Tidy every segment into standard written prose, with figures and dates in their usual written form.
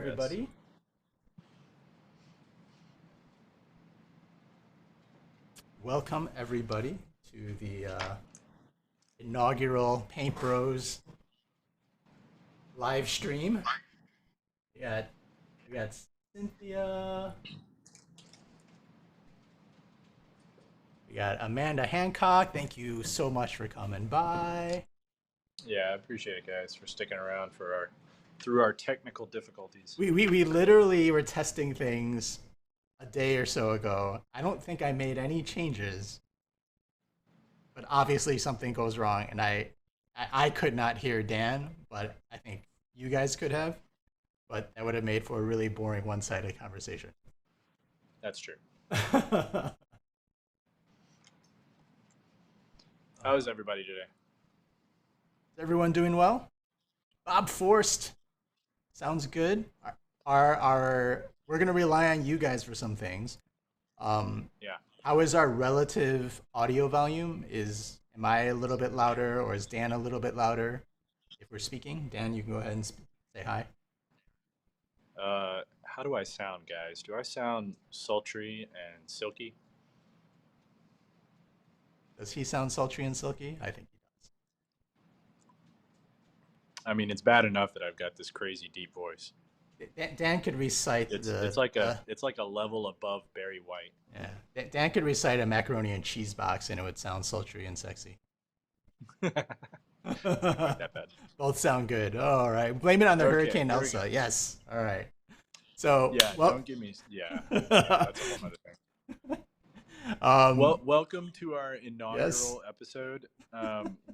Everybody. Welcome everybody to the inaugural Paint Bros live stream. We got Cynthia. We got Amanda Hancock. Thank you so much for coming by. Yeah, I appreciate it, guys, for sticking around through our technical difficulties. We literally were testing things a day or so ago. I don't think I made any changes, but obviously something goes wrong, and I could not hear Dan, but I think you guys could have. But that would have made for a really boring one-sided conversation. That's true. How is everybody today? Is everyone doing well? Bob Forst. Sounds good. We're gonna rely on you guys for some things. Yeah. How is our relative audio volume? Am I a little bit louder, or is Dan a little bit louder? If we're speaking, Dan, you can go ahead and say hi. How do I sound, guys? Do I sound sultry and silky? Does he sound sultry and silky? I think he does. I mean, it's bad enough that I've got this crazy deep voice. Dan could recite it's like a level above Barry White. Yeah, Dan could recite a macaroni and cheese box, and it would sound sultry and sexy. Not that bad. Both sound good. All right, blame it on the Hurricane Elsa. Yes. All right. So yeah, don't give me. Yeah, that's a whole other thing. Welcome to our inaugural episode.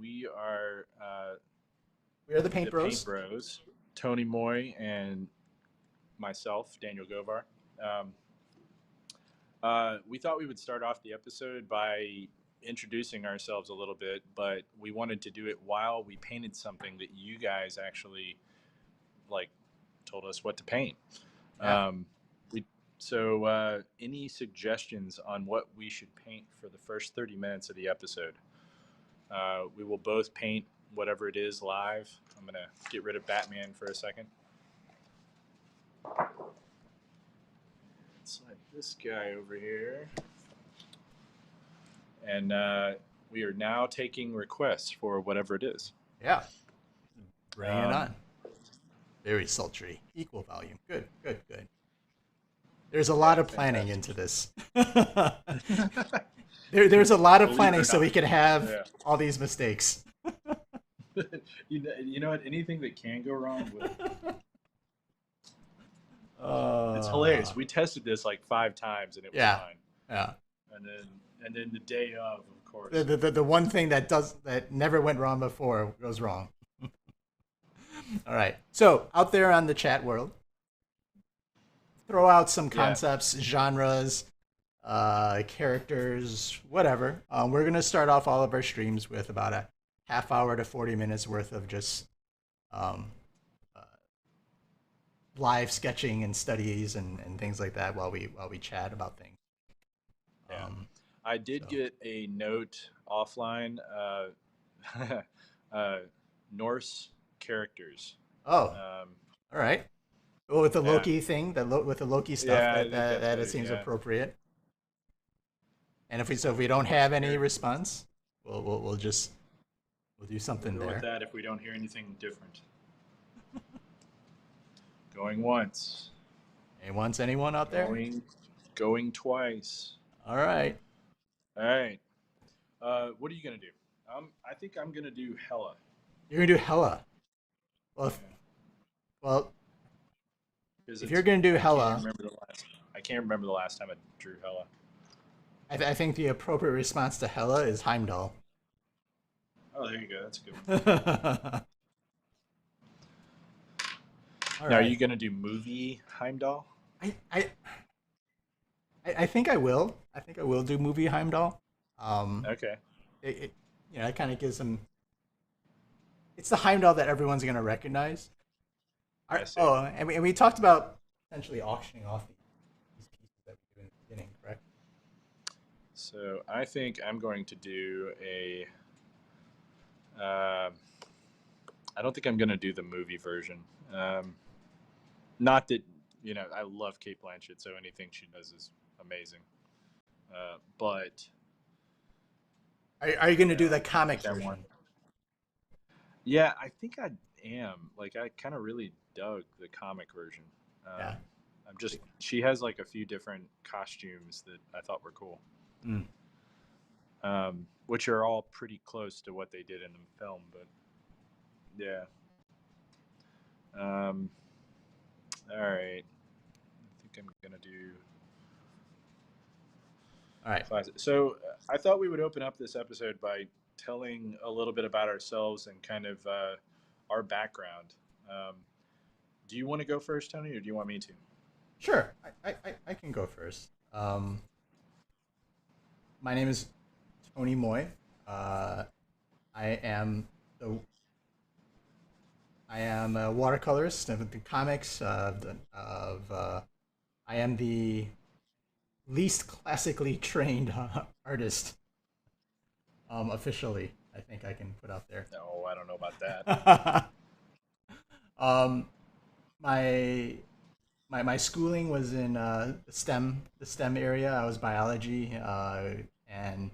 We are the Paint Bros. Paint Bros. Tony Moy and myself, Daniel Govar. We thought we would start off the episode by introducing ourselves a little bit, but we wanted to do it while we painted something that you guys actually told us what to paint. Yeah. So any suggestions on what we should paint for the first 30 minutes of the episode? We will both paint whatever it is live. I'm going to get rid of Batman for a second. Slide this guy over here. And we are now taking requests for whatever it is. Yeah. Bring it on. Very sultry. Equal volume. Good. There's a lot of planning into this. There's a lot of planning so we can have all these mistakes. You know what? Anything that can go wrong will. It's It's hilarious. We tested this like 5 times and it was fine. Yeah. And then the day of course. The one thing that never went wrong before goes wrong. All right. So out there on the chat world, throw out some concepts, genres, characters, whatever. We're gonna start off all of our streams with about a half hour to 40 minutes worth of just live sketching and studies and things like that while we chat about things. Yeah. I did get a note offline. Norse characters. Oh, all right. Well, with the Loki thing, with the Loki stuff, that it seems appropriate. And if we don't have any response, we'll do something there. With that, if we don't hear anything different. Going once. Anyone out there? Going twice. All right. What are you gonna do? I think I'm gonna do Hela. You're gonna do Hela. Well, if you're gonna do Hela, I can't remember the last time I drew Hela. I think the appropriate response to Hela is Heimdall. Oh, there you go. That's a good one. Now, are you gonna do movie Heimdall? I think I will. I think I will do movie Heimdall. Okay. It kind of gives them. It's the Heimdall that everyone's gonna recognize. And we talked about essentially auctioning off these pieces that we do in the beginning, correct? So I think I'm going to do a. I don't think I'm going to do the movie version. Not that, you know, I love Kate Blanchett, so anything she does is amazing. But Are you going to do the I comic think I want. version? Yeah, I think I am. Like, I kind of really dug the comic version. Yeah. I'm just. She has like a few different costumes that I thought were cool, Mm. which are all pretty close to what they did in the film. But yeah. Um, all right. I think I'm gonna do All right. classic. So I thought we would open up this episode by telling a little bit about ourselves and kind of our background. Um, do you want to go first, Tony, or do you want me to? Sure. I can go first. My name is Tony Moy. Uh, I am the I am a watercolorist of the comics. I am the least classically trained artist, officially. I think I can put out there. No, I don't know about that. um, my my schooling was in the STEM area. I was biology, and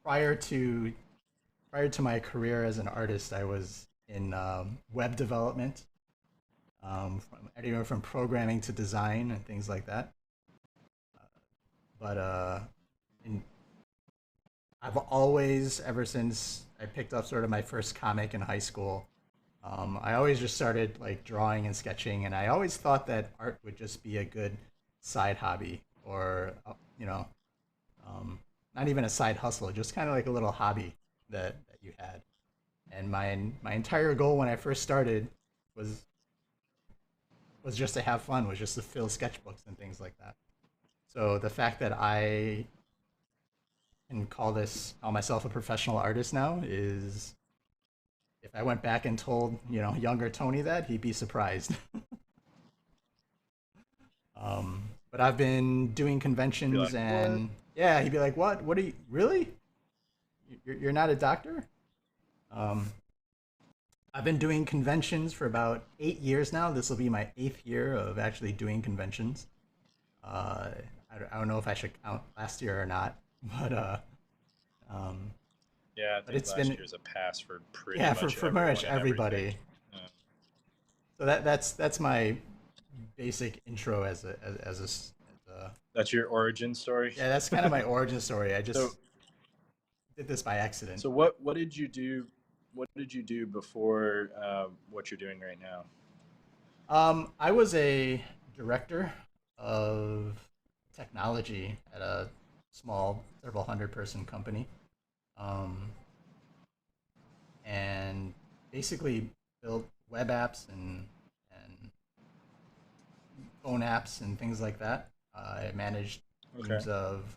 prior to prior to my career as an artist, I was in web development, from anywhere from programming to design and things like that. But in, I've always, ever since I picked up sort of my first comic in high school, I always just started like drawing and sketching, and I always thought that art would just be a good side hobby, or you know, um, not even a side hustle, just kind of like a little hobby that you had. And my entire goal when I first started was was just to have fun, was just to fill sketchbooks and things like that. So the fact that I can call myself a professional artist now is, if I went back and told, younger Tony that, he'd be surprised. But I've been doing Be conventions, like, what? and yeah, he'd be like, "What? What are you really? You're not a doctor?" Um, I've been doing conventions for about 8 years now. This will be my eighth year of actually doing conventions. Uh, I don't know if I should count last year or not, but um, Yeah, I but think it's last been, year's a pass for pretty yeah, for much for pretty much everyone and everything. everybody. Uh, So that's my basic intro as a that's your origin story. yeah, that's kind of my origin story. I so, just did this by accident. so what did you do? What did you do before what you're doing right now? I was a director of technology at a small, several hundred person company, um, and basically built web apps and phone apps and things like that. I managed Okay. teams of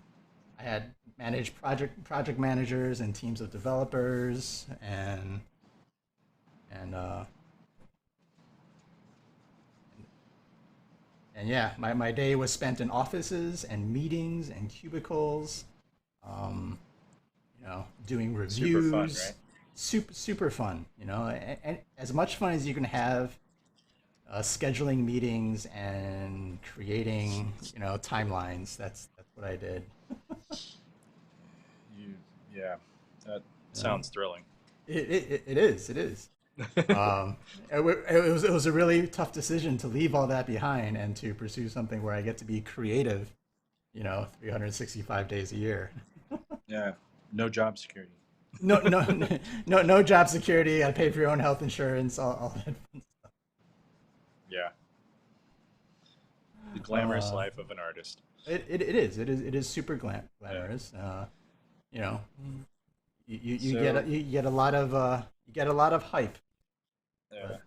I had managed project managers and teams of developers, and uh, and yeah, my day was spent in offices and meetings and cubicles, um, doing Super fun, reviews. right? Super fun, and as much fun as you can have, scheduling meetings and creating, timelines. That's what I did. You, yeah, that Yeah. sounds thrilling. It is. Um, it was a really tough decision to leave all that behind and to pursue something where I get to be creative, 365 days a year. Yeah, no job security. No, no, no job security. I pay for your own health insurance. All that fun Yeah, the stuff. glamorous life of an artist. It is super Yeah. glamorous. You know, So, you get a lot of hype, yeah, but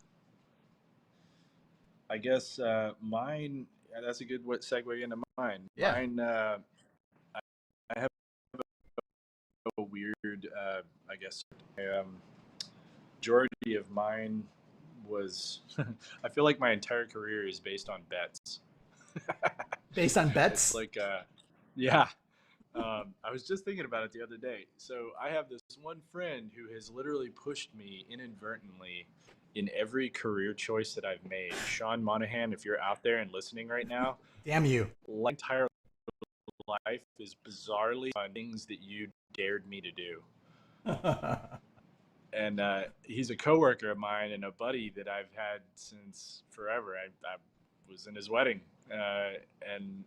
I guess mine. Yeah, that's a good segue into mine. yeah. Mine. I have a weird. I guess. Majority of mine was. I feel like my entire career is based on bets. Based on It's bets. like, yeah. I was just thinking about it the other day. So I have this one friend who has literally pushed me inadvertently in every career choice that I've made. Sean Monahan, if you're out there and listening right now, Damn you. my entire life is bizarrely on things that you dared me to do. And he's a coworker of mine and a buddy that I've had since forever. I was in his wedding, and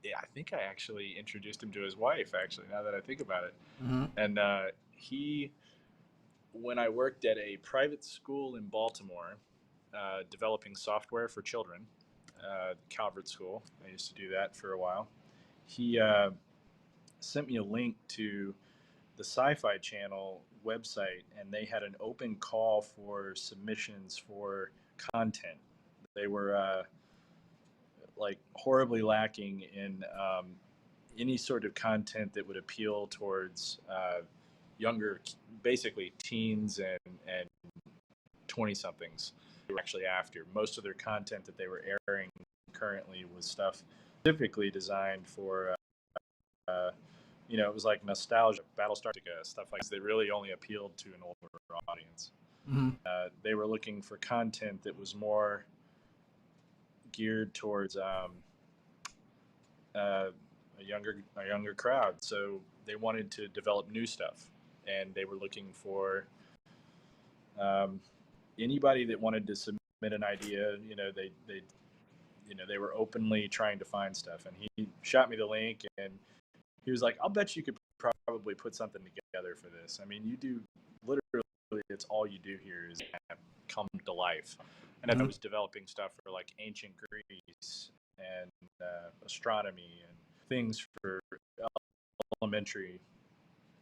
I think I actually introduced him to his wife. Actually, now that I think about it, Mm-hmm. and he, when I worked at a private school in Baltimore, developing software for children, Calvert School. I used to do that for a while. He sent me a link to the Sci-Fi Channel website, and they had an open call for submissions for content. They were like horribly lacking in any sort of content that would appeal towards younger, basically teens and 20 somethings. They were actually after most of their content that they were airing currently was stuff specifically designed for it was like nostalgia, Battlestar, stuff like that. They really only appealed to an older audience. Mm-hmm. They were looking for content that was more geared towards a younger crowd. So they wanted to develop new stuff, and they were looking for anybody that wanted to submit an idea. They were openly trying to find stuff, and he shot me the link, and he was like, "I'll bet you could probably put something together for this. I mean, you do literally, it's all you do here is come to life." And I was developing stuff for like ancient Greece and astronomy and things for elementary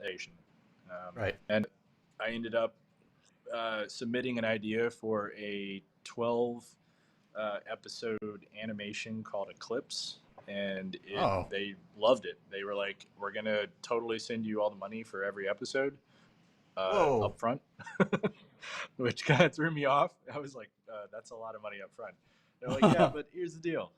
education. Right. And I ended up submitting an idea for a 12 episode animation called Eclipse, and they loved it. They were like, "We're gonna totally send you all the money for every episode up front," which kind of threw me off. I was like, "That's a lot of money up front." They're like, "Yeah, but here's the deal.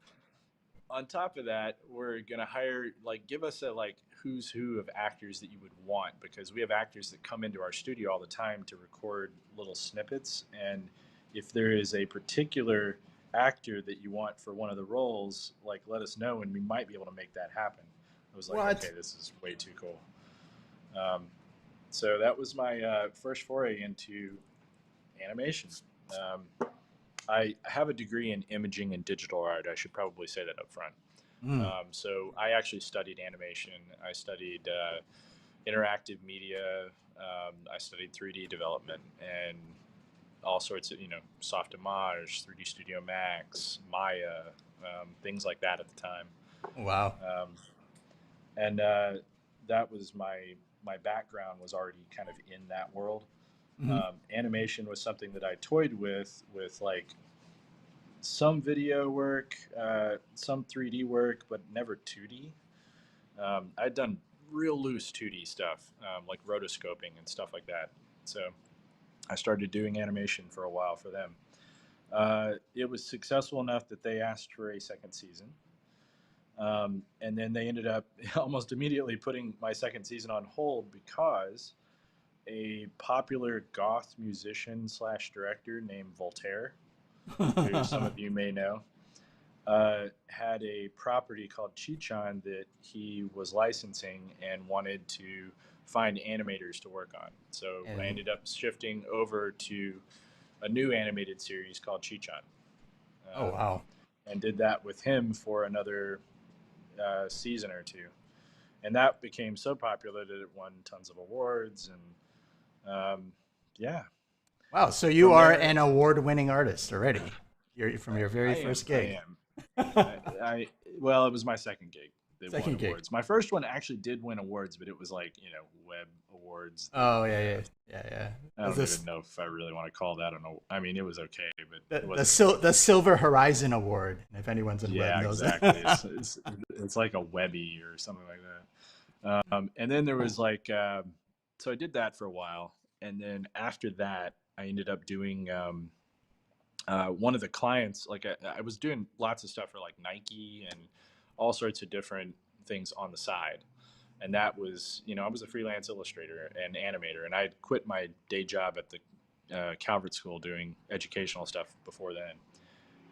On top of that, we're gonna hire, like, give us a like who's who of actors that you would want, because we have actors that come into our studio all the time to record little snippets, and if there is a particular actor that you want for one of the roles, like, let us know and we might be able to make that happen." I was like, What? "Okay, this is way too cool." So that was my first foray into animation. I have a degree in imaging and digital art. I should probably say that up front. So I actually studied animation. I studied interactive media. I studied 3D development and all sorts of, soft image, 3D Studio Max, Maya, things like that at the time. Wow. And that was my background was already kind of in that world. Animation was something that I toyed with like some video work, some 3D work, but never 2D. I'd done real loose 2D stuff, like rotoscoping and stuff like that. So I started doing animation for a while for them. It was successful enough that they asked for a second season. And then they ended up almost immediately putting my second season on hold because a popular goth musician / director named Voltaire, who some of you may know, had a property called Chichon that he was licensing and wanted to find animators to work on. So I ended up shifting over to a new animated series called Chichon. Oh, wow. And did that with him for another season or two. And that became so popular that it won tons of awards. And yeah. Wow. So you are an award-winning artist already. You're from your very first gig. I am. Well, it was my second gig. Second gig. Awards. My first one actually did win awards, but it was like, web awards. Oh, yeah. I don't even know if I really want to call that I mean, it was okay, but the Silver Horizon Award, if anyone's in web knows exactly. It's like a Webby or something like that. And then there was so I did that for a while, and then after that, I ended up doing one of the clients. Like I was doing lots of stuff for like Nike and all sorts of different things on the side. And that was, I was a freelance illustrator and animator, and I quit my day job at the Calvert School doing educational stuff before then.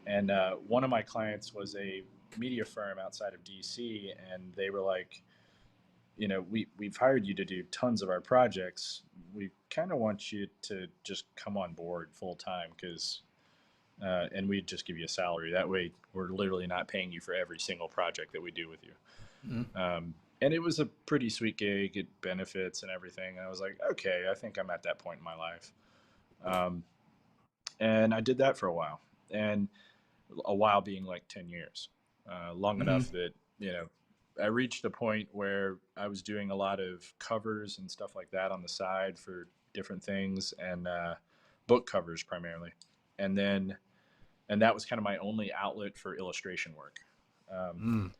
And one of my clients was a media firm outside of DC, and they were like, we've hired you to do tons of our projects. We kind of want you to just come on board full time because, and we'd just give you a salary. That way, we're literally not paying you for every single project that we do with you. Mm-hmm. And it was a pretty sweet gig. It benefits and everything. And I was like, okay, I think I'm at that point in my life. And I did that for a while, and a while being like 10 years, long Mm-hmm. enough that, I reached a point where I was doing a lot of covers and stuff like that on the side for different things, and book covers primarily. And then, and that was kind of my only outlet for illustration work. Mm.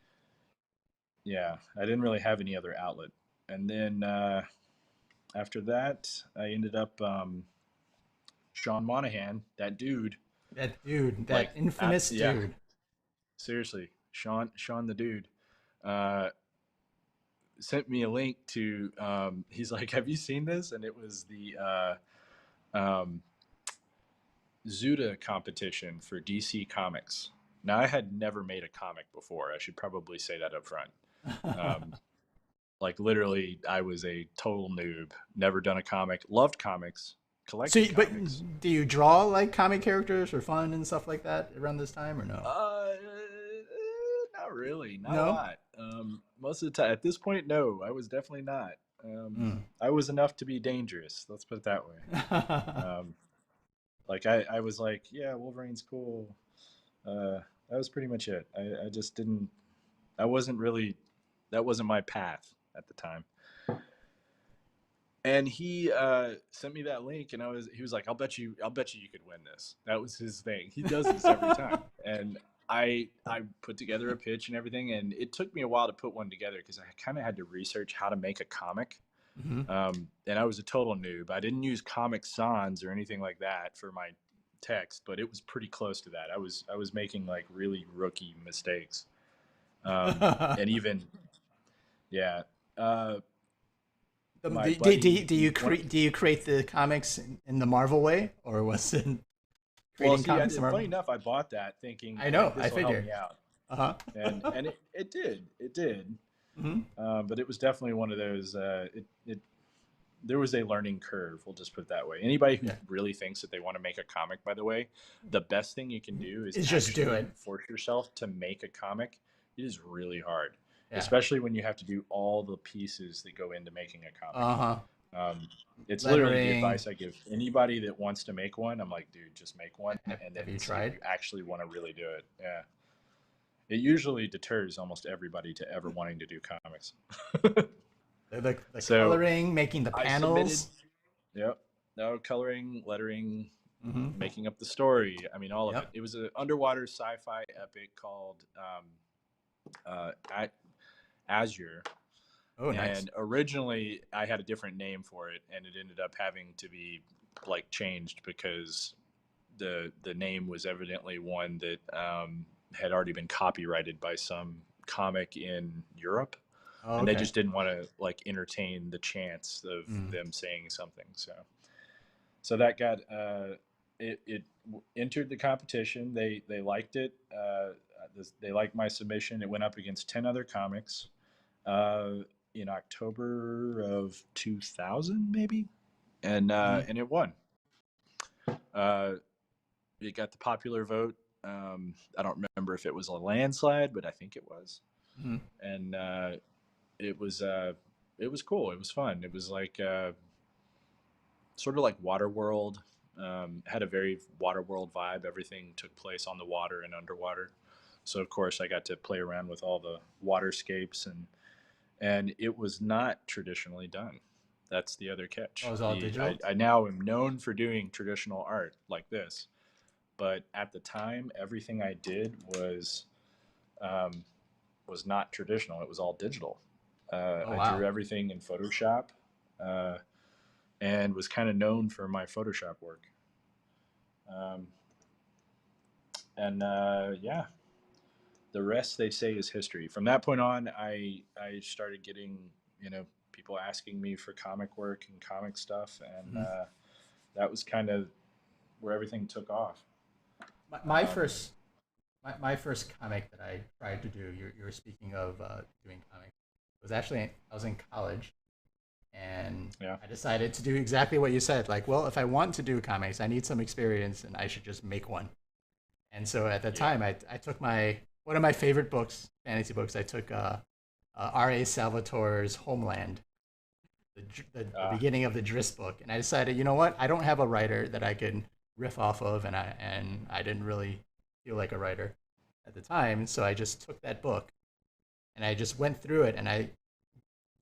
Yeah, I didn't really have any other outlet. And then after that, I ended up Sean Monahan, that dude, That dude, that like, infamous yeah, dude. seriously, Sean the dude, uh, sent me a link to. He's like, "Have you seen this?" And it was the um, Zuda competition for DC Comics. Now, I had never made a comic before. I should probably say that up front. Um, like, literally, I was a total noob. Never done a comic. Loved comics. So, Collected but comics. do you draw like comic characters for fun and stuff like that around this time, or no? Not really. Not a No. lot. Most of the time, at this point, no. I was definitely not. Mm. I was enough to be dangerous. Let's put it that way. Um, like I was like, yeah, Wolverine's cool. That was pretty much it. I just didn't. I wasn't really. That wasn't my path at the time. And he sent me that link, and he was like, I'll bet you could win this. That was his thing. He does this every time. And I put together a pitch and everything, and it took me a while to put one together because I kind of had to research how to make a comic. Mm-hmm. And I was a total noob. I didn't use Comic Sans or anything like that for my text, but it was pretty close to that. I was making like really rookie mistakes, and even yeah. My buddy, one of Do you create the comics in the Marvel way, or was it well, creating see, comics in funny Marvel? enough, I bought that thinking I know. like I this will help figured. me out, Uh and huh. it did, Mm-hmm. but it was definitely one of those. It there was a learning curve. We'll just put it that way. Anybody who Yeah. really thinks that they want to make a comic, by the way, the best thing you can do is It's just do actually it. force yourself to make a comic. It is really hard, Yeah. especially when you have to do all the pieces that go into making a comic. Uh huh. Um, it's literally the Lettering. advice I give anybody that wants to make one. I'm like, dude, just make one and Have then you see if tried? you actually want to really do it. Yeah. It usually deters almost everybody to ever wanting to do comics. The So coloring, making the I submitted, panels. yep, no coloring, lettering, Mm-hmm. making up the story. I mean, all of it. Yep. It was an underwater sci-fi epic called Azure. Oh, nice. And originally, I had a different name for it, and it ended up having to be like changed because the name was evidently one that had already been copyrighted by some comic in Europe, Oh, and they okay. just didn't want to like entertain the chance of Mm. them saying something. So that got it entered the competition. They liked it. They liked my submission. It went up against 10 other comics uh, in October of 2000, maybe, Mm-hmm. and it won. Uh, it got the popular vote. I don't remember if it was a landslide, but I think it was. Mm-hmm. And it was it was cool. It was fun. It was like sort of like Waterworld. Had a very Waterworld vibe. Everything took place on the water and underwater. So of course I got to play around with all the waterscapes, and it was not traditionally done. That's the other Oh, catch. it's all digital. I now am known for doing traditional art like this, but at the time, everything I did um, was not traditional. It was all digital. Oh, I drew wow. everything in Photoshop, uh, and was kind of known for my Photoshop work. Um, and yeah, the rest they say is history. From that point on, I started getting people asking me for comic work and comic stuff, and Mm-hmm. that was kind of where everything took off. My first my first comic that I tried to do, you were speaking of doing comics, was actually I was in college, and Yeah. I decided to do exactly what you said. Like, well, if I want to do comics, I need some experience, and I should just make one. And so at the Yeah. time, I took my one of my favorite books, fantasy books. I took R.A. Salvatore's Homeland, the Uh, beginning of the Driss book, and I decided, you know what, I don't have a writer that I can riff off of, and I didn't really feel like a writer at the time, so I just took that book and I just went through it, and I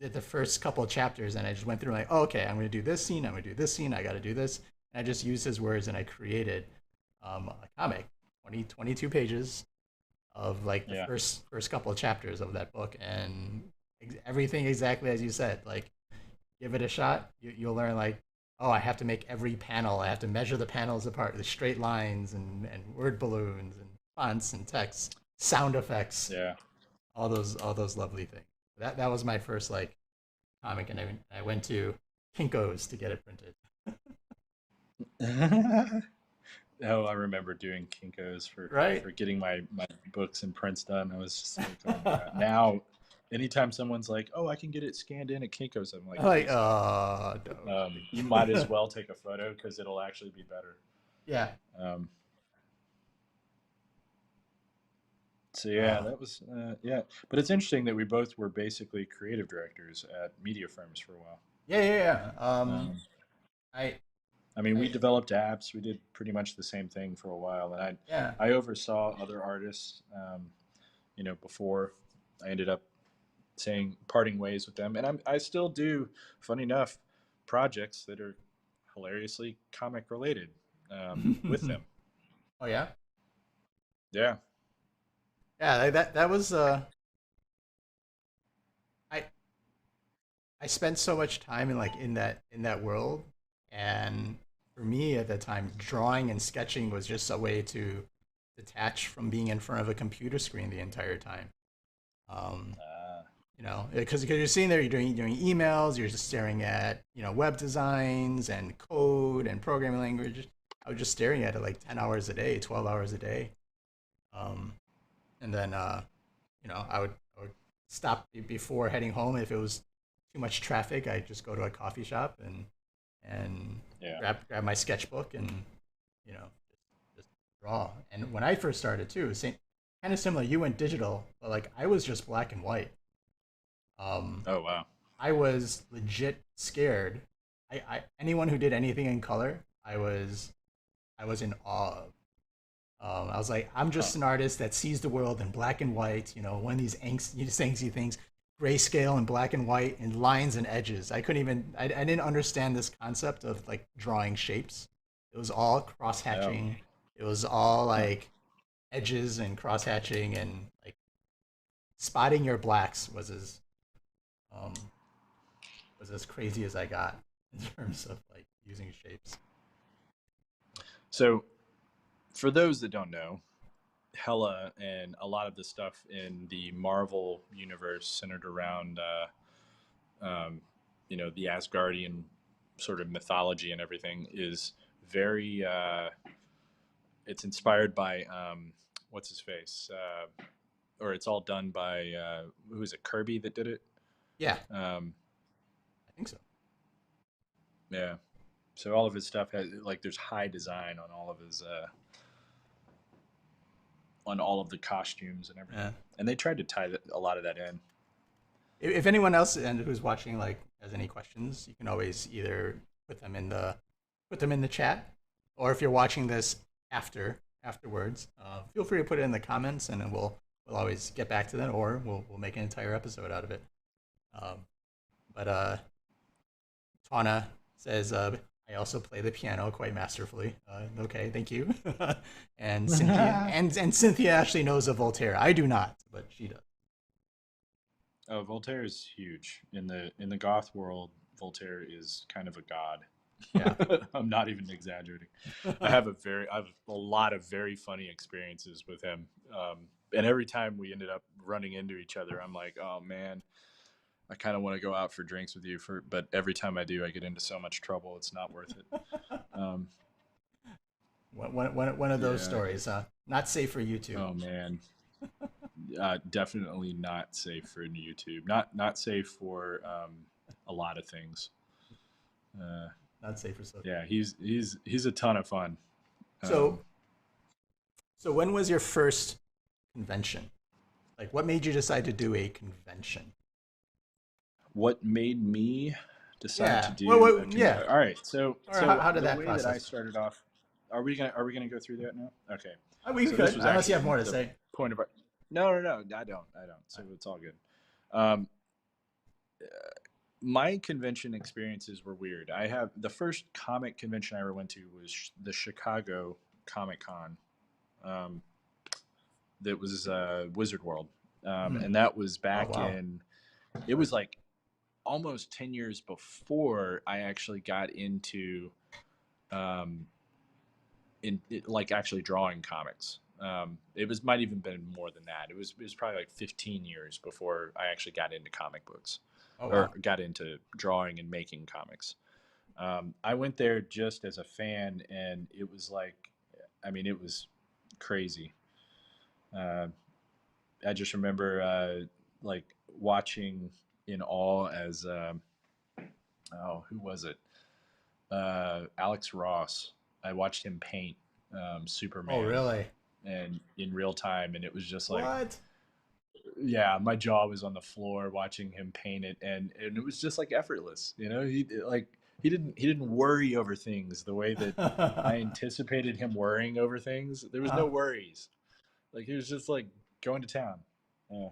did the first couple of chapters, and I just went through like, oh, okay, I'm going to do this scene, I'm going to do this scene, I got to do this, and I just used his words, and I created a comic, 22 pages of like the yeah. first couple of chapters of that book, and everything exactly as you said. Like, give it a shot, you'll learn like, oh, I have to make every panel. I have to measure the panels apart, the straight lines and word balloons and fonts and text, sound effects, Yeah. all those lovely things. That was my first like comic, and I went to Kinko's to get it printed. Oh, I remember doing Kinkos Right? for getting my books and prints done. I was just like, oh my god. Now, anytime someone's like, "Oh, I can get it scanned in at Kinkos," I'm like, Like, please no. You might as no. well take a photo because it'll actually be better. Yeah. Um, so yeah, Uh, that was yeah. But it's interesting that we both were basically creative directors at media firms for a while. yeah. Um, I, I mean, we I, developed apps. We did pretty much the same thing for a while, and yeah. I oversaw other artists. Before I ended up saying parting ways with them, and I still do, funny enough, projects that are hilariously comic related with them. Oh yeah. Yeah, Yeah. That was I I spent so much time in like in that world, and for me at that time, drawing and sketching was just a way to detach from being in front of a computer screen the entire time. Um, because you're sitting there, you're doing emails, you're just staring at web designs and code and programming language. I was just staring at it like 10 hours a day, 12 hours a day, um, and then I would stop before heading home if it was too much traffic. I'd just go to a coffee shop and yeah. grab my sketchbook and you know just draw. And when I first started too, same kind of similar. You went digital, but like I was just black and white. Um, Oh wow. I was legit scared. Anyone who did anything in color, I was in awe of. I was like, I'm Huh. just an artist that sees the world in black and white. One of these angsty things, grayscale and black and white and lines and edges. I couldn't even. I didn't understand this concept of like drawing shapes. It was all cross Oh. hatching. It was all Huh. like edges and cross hatching, and like spotting your blacks um was as crazy as I got in terms of like using shapes. So for those that don't know, Hela and a lot of the stuff in the Marvel universe centered around the Asgardian sort of mythology and everything is very. It's inspired by what's his face, or it's all done by who is it? Kirby that did it. Yeah, Um, I think so. yeah. So all of his stuff has like there's high design on all of his on all of the costumes and Yeah. everything, and they tried to tie a lot of that in. If anyone else and who's watching like has any questions, you can always either put them in the chat, or if you're watching this afterwards, feel free to put it in the comments, and then we'll always get back to that, or we'll make an entire episode out of it. Um, but Tana says, I also play the piano quite masterfully. Okay, thank you. And Cynthia actually knows of Voltaire. I do not, but she does. Oh, Voltaire is huge in the goth world. Voltaire is kind of a god. Yeah. I'm not even exaggerating. I have a lot of very funny experiences with him. And every time we ended up running into each other, I'm like, oh man, I kind of want to go out for drinks with you but every time I do, I get into so much trouble. It's not worth it. Um, One of those yeah. stories, huh? Not safe for YouTube. Oh man. Definitely not safe for YouTube. Not safe for a lot of things. Uh, Not safe for social yeah, media. he's a ton of fun. Um, So, so when was your first convention? Like, what made you decide to do a convention? what made me decide to Yeah. Well, do a yeah. all right, so Or how did the that way that I process? started off, are we gonna go through that now? Okay. We So this could, was unless you actually have more to the say. point of our, no, I don't, so it's all good. um my convention experiences were weird. I have the first comic convention I ever went to was the Chicago Comic Con. um that was Wizard World. Hmm. And that was Oh back wow. in, it was like almost 10 years before I actually got into um, like actually drawing comics. It was might even been more than that. It was probably like 15 years before I actually got into comic books Oh or wow. got into drawing and making comics. I went there just as a fan, and it was like, I mean, it was crazy. Uh, I just remember like watching in awe as oh, who was it? Alex Ross. I watched him paint Oh Superman really? and in real time, and it was just like, What? yeah, my jaw was on the floor watching him paint it, and it was just like effortless. He didn't worry over things the way that I anticipated him worrying over things. There was no uh, worries. Like he was just like going to town. Yeah,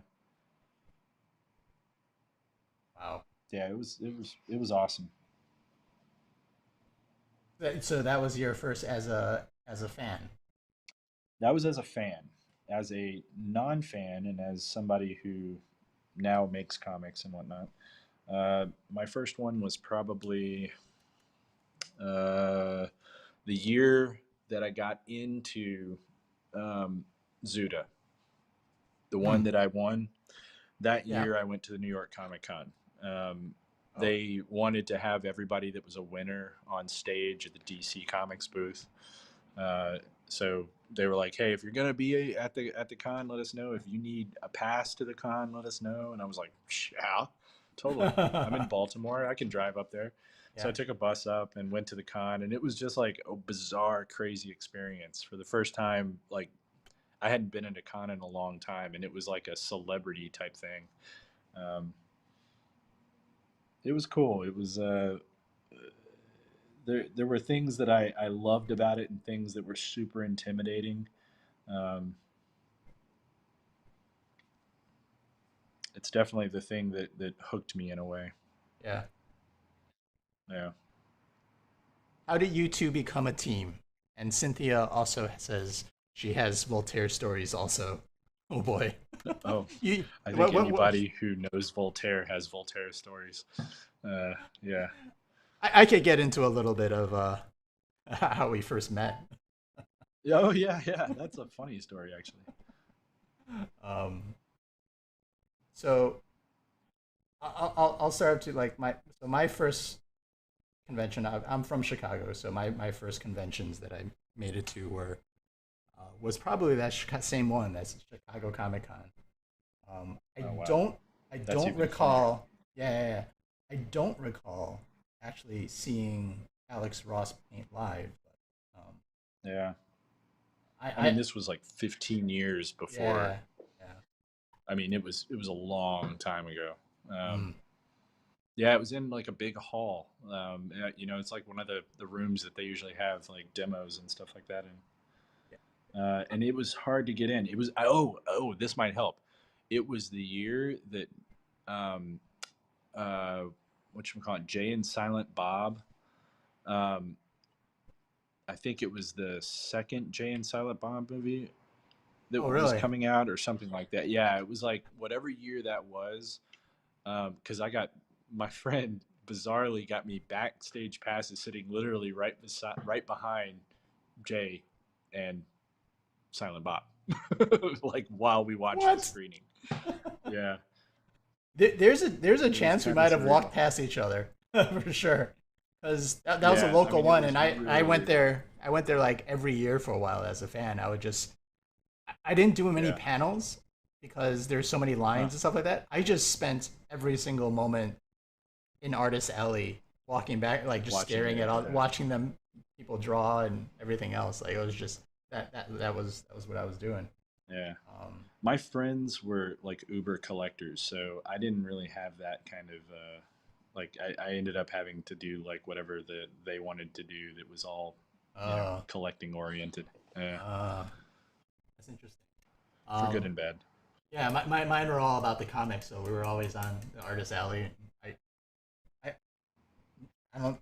wow. yeah, it was awesome. So that was your first as a fan. That was as a fan. As a non-fan and as somebody who now makes comics and whatnot, my first one was probably uh, the year that I got into um, Zuda, the one Hmm. that I won. That Yeah. year, I went to the New York Comic Con. Oh. They wanted to have everybody that was a winner on stage at the DC Comics booth. Uh, so they were like, "Hey, if you're gonna be at the con, let us know. If you need a pass to the con, let us know." And I was like, "Yeah, totally. I'm in Baltimore. I can drive up there." So I Yeah. took a bus up and went to the con, and it was just like a bizarre, crazy experience for the first time. Like I hadn't been in a con in a long time, and it was like a celebrity type thing. Um, it was cool. It was there were things that I loved about it and things that were super intimidating. Um, it's definitely the thing that hooked me in a way. Yeah. Yeah. How did you two become a team? And Cynthia also says she has Voltaire stories also. Oh boy. Oh, you I think what anybody who knows Voltaire has Voltaire stories. Yeah. I could get into a little bit of how we first met. Oh yeah. That's a funny story actually. Um, so I'll start up to like my first convention. I'm from Chicago, so my first conventions that I made it to were was probably that same one. That's Chicago Comic Con. I Oh wow. don't I That's don't even funnier. recall. Yeah, yeah, yeah. I don't recall actually seeing Alex Ross paint live. But, Yeah. I mean, I this was like 15 years before. yeah, yeah. I mean, it was a long time ago. Mm, Yeah, it was in like a big hall. It's like one of the rooms that they usually have like demos and stuff like that in. yeah. And it was hard to get in. It was oh, this might help. It was the year that um, uh, what you call it, Jay and Silent Bob. Um, I think it was the second Jay and Silent Bob movie that Oh, was really? coming out or something like that. Yeah, it was like whatever year that was. Because I got my friend bizarrely got me backstage passes, sitting literally right behind Jay and Silent Bob, like while we watched the What? screening. Yeah, There's a it was chance we kind of might have surreal. walked past each other for sure. because that was a Yeah, I local mean, it one, was and I really, went really cool. there. I went there like every year for a while as a fan. I didn't do many Yeah. panels because there's so many Huh. lines and stuff like that. I just spent every single moment in Artist Alley, walking back, like just Watching staring at it. all, Yeah. watching them people draw and everything else. Like it was just that was what I was doing. Yeah. Um, My friends were like Uber collectors, so I didn't really have that kind of like I ended up having to do like whatever that they wanted to do that was all, uh, collecting oriented. Yeah. uh, that's interesting. For good Um, and bad. yeah, mine were all about the comics, so we were always on the Artist Alley. I, I, I don't,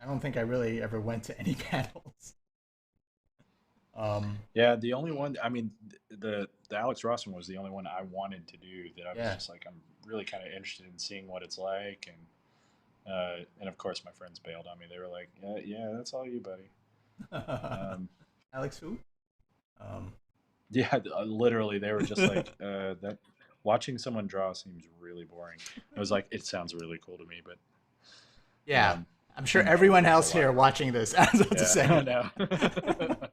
I don't think I really ever went to any panels. Um, Yeah, the only one I mean the Alex Ross one was the only one I wanted to do that I was yeah. just like I'm really kind of interested in seeing what it's like and of course my friends bailed on me. They were like, yeah, yeah, that's all you, buddy. Um, Alex who? Um, yeah, literally they were just like that. Watching someone draw seems really boring. I was like, it sounds really cool to me, but yeah, I'm sure I'm not going to everyone give them a else lot here of credit. watching this, I was about to Yeah, I say. know.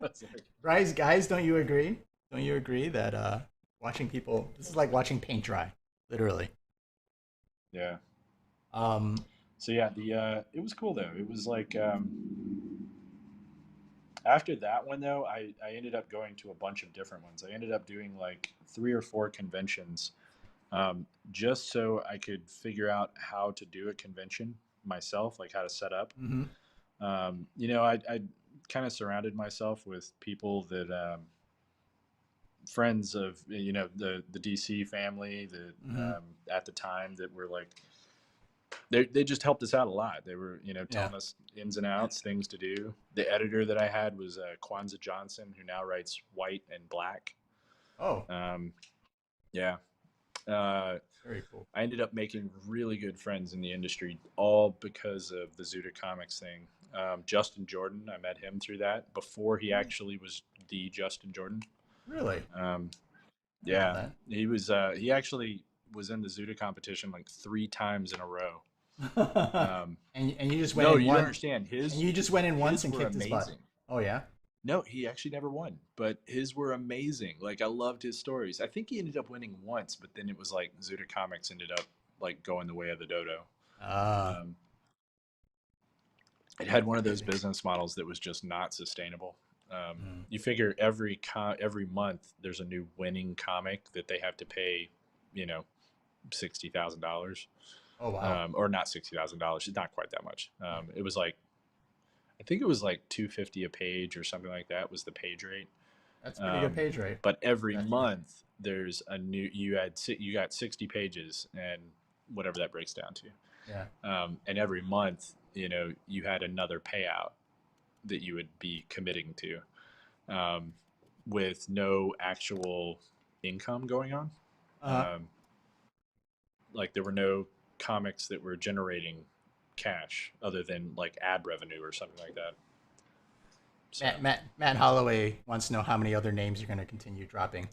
It's like, Guys, don't you agree? Don't you agree that watching people, this is like watching paint dry, literally. yeah. Um, So yeah, the it was cool though. It was like after that one though, I ended up going to a bunch of different ones. I ended up doing like 3 or 4 conventions, just so I could figure out how to do a convention myself, like how to set up. mhm. I kind of surrounded myself with people that friends of the DC family that Mhm. at the time that were like they just helped us out a lot. They were Yeah. telling us ins and outs, things to do. The editor that I had was Kwanzaa Johnson, who now writes White and Black. Oh, Um, yeah, uh, very cool. I ended up making really good friends in the industry, all because of the Zuda Comics thing. Justin Jordan, I met him through that before he Oh, actually was the Justin Jordan. really? Um, I didn't know yeah, he was. He actually was in the Zuda competition like 3 times in a row. that. Um, And you just went no, in you don't one, understand. and you just went in once His and were kicked his butt. amazing. Oh yeah. No, he actually never won, but his were amazing. Like I loved his stories. I think he ended up winning once, but then it was like Zuda Comics ended up like going the way of the dodo. Ah, Um, it had one of those crazy. business models that was just not sustainable. Mm. You figure every month there's a new winning comic that they have to pay, you know, $60,000, Oh wow. or not $60,000. It's not quite that much. It was like I think it was like 250 a page or something like that was the page rate. That's pretty good Um, page rate, but every actually. month there's a new you got 60 pages and whatever that breaks down to. Yeah. And every month you had another payout that you would be committing to, um, with no actual income going on. Uh, Um, like there were no comics that were generating cash other than like ad revenue or something like that. So Matt Holloway wants to know how many other names you're going to continue dropping.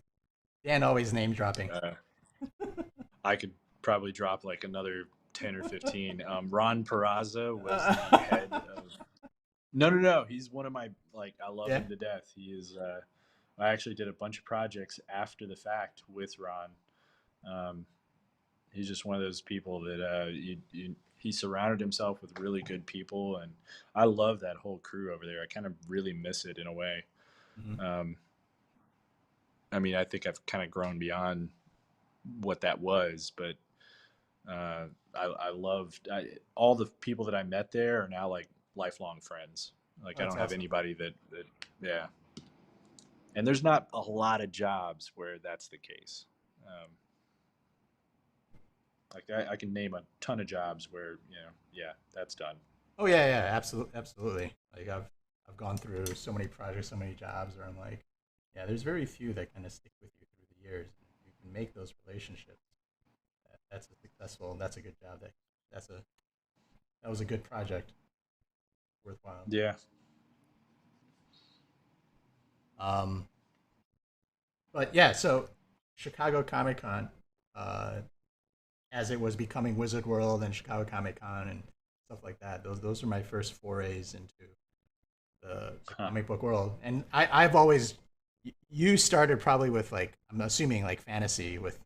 Dan always name dropping. uh, I could probably drop like another 10 or 15. Ron Peraza was the head of. No, no, no. He's one of my like. I love Yeah. him to death. He is. I actually did a bunch of projects after the fact with Ron. Um, he's just one of those people that he surrounded himself with really good people, and I love that whole crew over there. I kind of really miss it in a way. Mhm. Um, I mean, I think I've kind of grown beyond what that was, but I loved all the people that I met there are now like lifelong friends. Like Oh, I that's don't have awesome. anybody that yeah. And there's not a lot of jobs where that's the case. Um, like I can name a ton of jobs where yeah, that's done. Oh yeah, yeah, absolutely, absolutely. Like I've gone through so many projects, so many jobs where I'm like, yeah, there's very few that kind of stick with you through the years. You can make those relationships. That's a successful. That's a good job. That's a that was a good project, worthwhile. Yeah, Um, but yeah, so Chicago Comic Con, uh, as it was becoming Wizard World and Chicago Comic Con and stuff like that. Those are my first forays into the Huh. comic book world. And I've always you started probably with like I'm assuming like fantasy with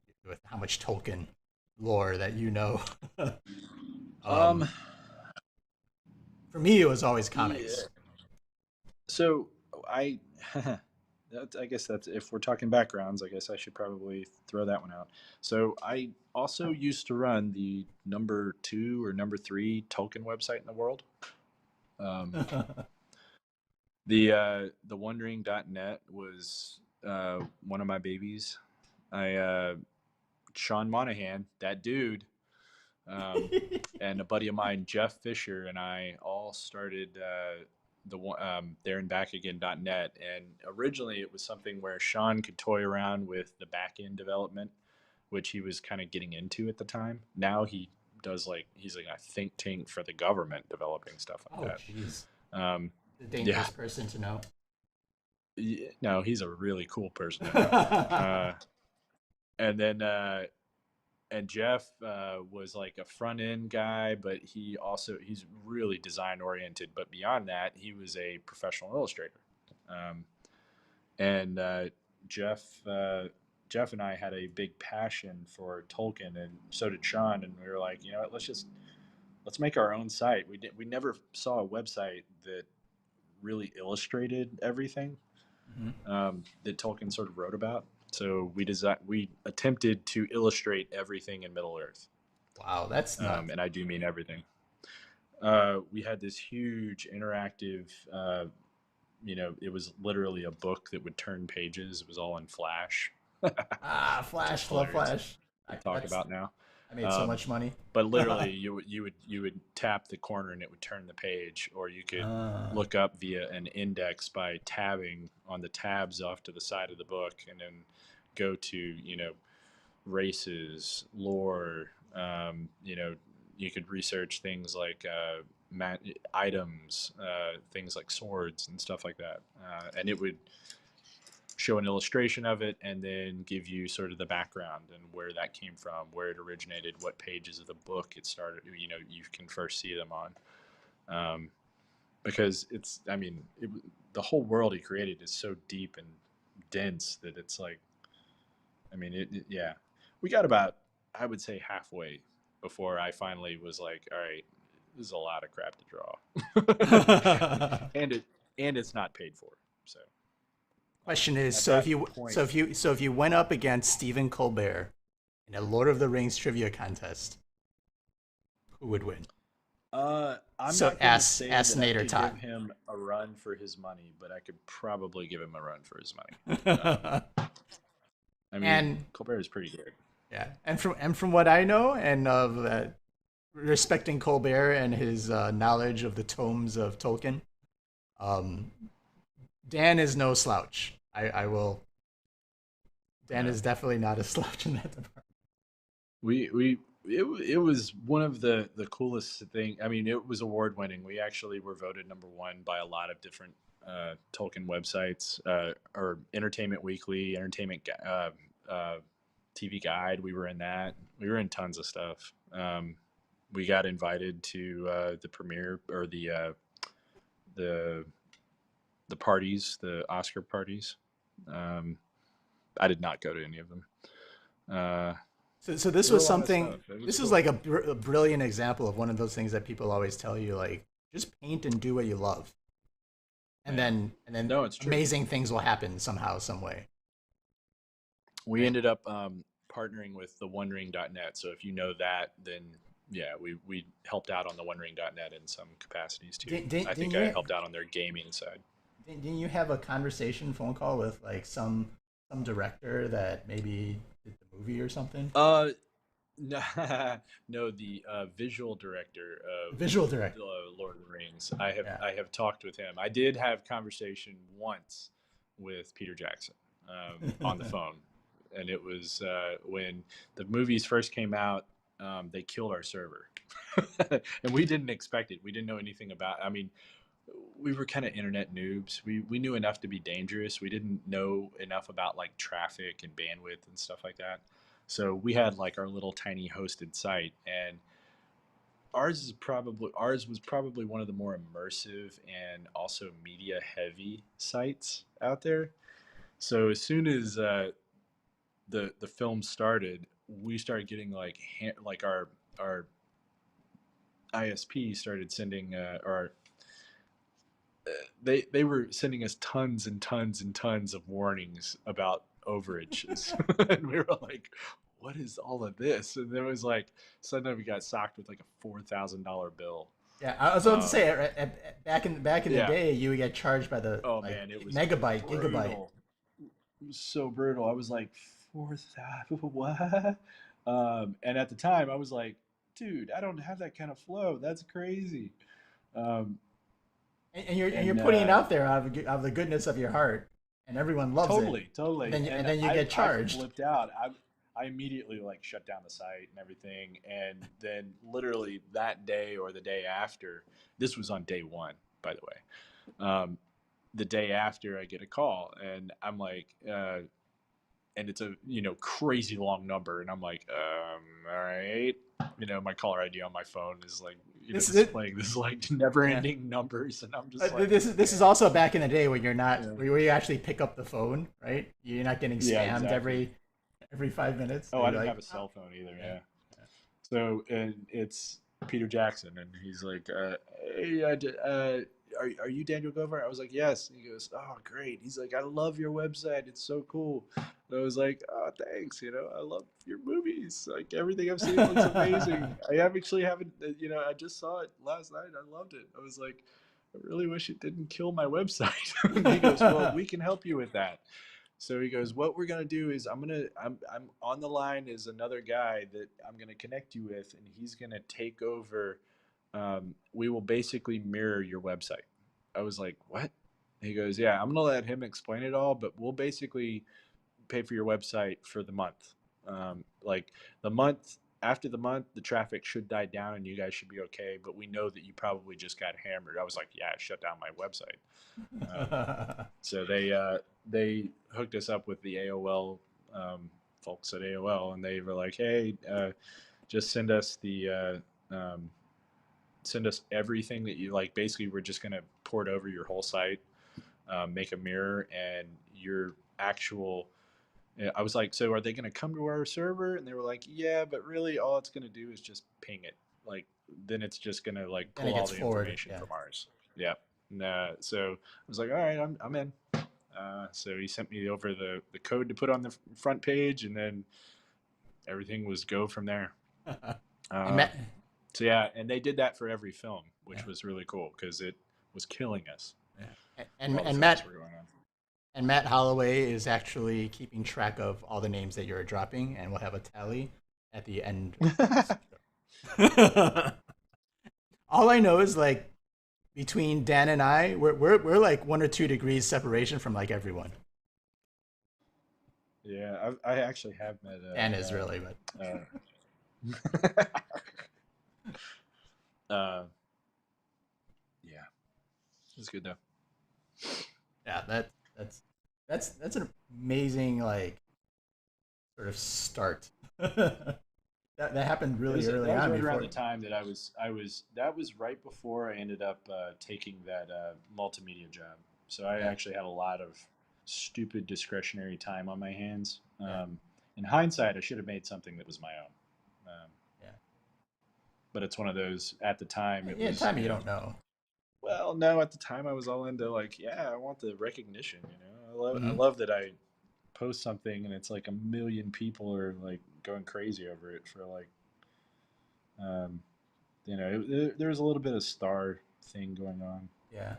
how much Tolkien lore that you know. um, Um, for me, it was always yeah. comics. So I, I guess that's if we're talking backgrounds. I guess I should probably throw that one out. So I also used to run the number two or number three Tolkien website in the world. Um, the Wondering.net was one of my babies. I Sean Monahan, that dude, um, and a buddy of mine, Jeff Fisher, and I all started there and back again.net. And originally it was something where Sean could toy around with the back end development, which he was kind of getting into at the time. Now he does like he's like a think tank for the government developing stuff like Oh, that. jeez, Um, a yeah, dangerous person to know. no, he's a really cool person to know. And then and Jeff was like a front end guy, but he's really design oriented. But beyond that, he was a professional illustrator. Um, and Jeff Jeff and I had a big passion for Tolkien, and so did Sean. And we were like, you know what, let's make our own site. We never saw a website that really illustrated everything Mhm. that Tolkien sort of wrote about. So we attempted to illustrate everything in Middle Earth, Wow, that's nuts. and I do mean everything. We had this huge interactive, it was literally a book that would turn pages. It was all in Flash, Ah, which is Flash, love hilarious Flash. to talk That's about now. I made so Um, much money. but literally, you would tap the corner and it would turn the page, or you could Ah. look up via an index by tabbing on the tabs off to the side of the book, and then go to races, lore. You could research things like items, things like swords and stuff like that, and it would show an illustration of it and then give you sort of the background and where that came from, where it originated, what pages of the book it started. You can first see them on, because the whole world he created is so deep and dense that it's like, yeah, we got about, I would say, halfway before I finally was like, all right, this is a lot of crap to draw, and it's not paid for. So Question is, at so if that you point, went up against Stephen Colbert in a Lord of the Rings trivia contest, who would win? I'm So not going to ask say that I Nader could give Todd. him a run for his money, but I could probably give him a run for his money. I mean, And Colbert is pretty good. yeah, and from what I know, and of respecting Colbert and his knowledge of the tomes of Tolkien, um, Dan is no slouch. I will. Dan Yeah. is definitely not a slouch in that department. It was one of the coolest thing. I mean, it was award winning. We actually were voted number one by a lot of different Tolkien websites, or Entertainment Weekly, uh, TV Guide. We were in that. We were in tons of stuff. We got invited to the premiere, or the the parties, the Oscar parties. Um, I did not go to any of them. Uh, So this there were was a lot of something. stuff. It was This was cool. like a brilliant example of one of those things that people always tell you, like just paint and do what you love, and Yeah. then No, it's true. amazing things will happen somehow, some way. We Right? ended up partnering with the Wondering.net. So if you know that, then yeah, we helped out on the Wondering.net in some capacities too. I Didn't think I helped out on their gaming side. didn't you have a conversation phone call with like some director that maybe did the movie or something? Uh, no, no, the visual director The of visual director. Lord of the Rings. Yeah. I have talked with him. I did have conversation once with Peter Jackson on the phone, and it was when the movies first came out. They killed our server, and we didn't expect it. We didn't know anything about. I mean, we were kind of internet noobs. We knew enough to be dangerous. We didn't know enough about like traffic and bandwidth and stuff like that. So we had like our little tiny hosted site, and ours was probably one of the more immersive and also media heavy sites out there. So as soon as the film started, we started getting like like our ISP started sending or they were sending us tons and tons and tons of warnings about overages, and we were like, "What is all of this?" And there was like suddenly we got socked with like a $4,000 bill. Yeah, I was about to Um, say back in the yeah. day, you would get charged by the Oh like man, it was megabyte, gigabyte. brutal. It was so brutal. I was like, 4,000, what? And at the time, I was like, dude, I don't have that kind of flow. That's crazy. Um, And you're and putting it out there out of the goodness of your heart, and everyone loves it. Totally, totally. And And then you get I charged. flipped out. I immediately like shut down the site and everything. And then literally that day or the day after, this was on day one, by the way. The day after, I get a call, and I'm like, and it's a crazy long number, and I'm like, all right, my caller ID on my phone is like This is it. displaying this like never Yeah. ending numbers, and I'm just like, This is okay. also back in the day when you're not Yeah, where you actually pick up the phone, right? You're not getting yeah, spammed exactly. every 5 minutes. So Oh, I you're didn't like, have a oh, cell phone either. yeah. Yeah. So, and it's Peter Jackson, and he's like, "Hey, are you Daniel Gover?" I was like, "Yes." And he goes, "Oh, great." He's like, "I love your website. It's so cool." And I was like, "Oh, thanks. I love your movies. Like everything I've seen looks amazing. I have actually haven't. I just saw it last night. I loved it. I was like, I really wish it didn't kill my website." And he goes, "Well, we can help you with that." So he goes, "What we're gonna do is I'm on the line is another guy that I'm gonna connect you with, and he's gonna take over. We will basically mirror your website." I was like, "What?" He goes, "Yeah, I'm gonna let him explain it all, but we'll basically pay for your website for the month. Like the month after the month, the traffic should die down, and you guys should be okay. But we know that you probably just got hammered." I was like, "Yeah, shut down my website." Um, so they hooked us up with the AOL folks at AOL, and they were like, "Hey, just send us everything that you like. Basically, we're just gonna port over your whole site, make a mirror, and your actual." I was like, "So are they gonna come to our server?" And they were like, "Yeah, but really, all it's gonna do is just ping it. Like, then it's just gonna like Then it pull all gets the forwarded. information Yeah. from ours." Yeah. So I was like, "All right, I'm in." So he sent me over the code to put on the front page, and then everything was go from there. And Uh, Matt, so yeah, and they did that for every film, yeah, which was really cool because it was killing us. yeah. And All the and films Matt were going on. and Matt Holloway is actually keeping track of all the names that you're dropping, and we'll have a tally at the end of this show. All I know is like between Dan and I, we're like 1 or 2 degrees separation from like everyone. Yeah, I actually have met Dan is really, but uh, yeah, it's good though. yeah, that's that's an amazing like sort of start. That happened really early That was on right around before. the time that that was right before I ended up taking that multimedia job. So I Yeah, actually had a lot of stupid discretionary time on my hands. yeah, In hindsight, I should have made something that was my own. yeah. But it's one of those. At the time, it Yeah, was time you don't know. well, no. At the time, I was all into like, yeah, I want the recognition. I Hmm. love that I post something and it's like a million people are like going crazy over it for like um, there's a little bit of star thing going on. Yeah,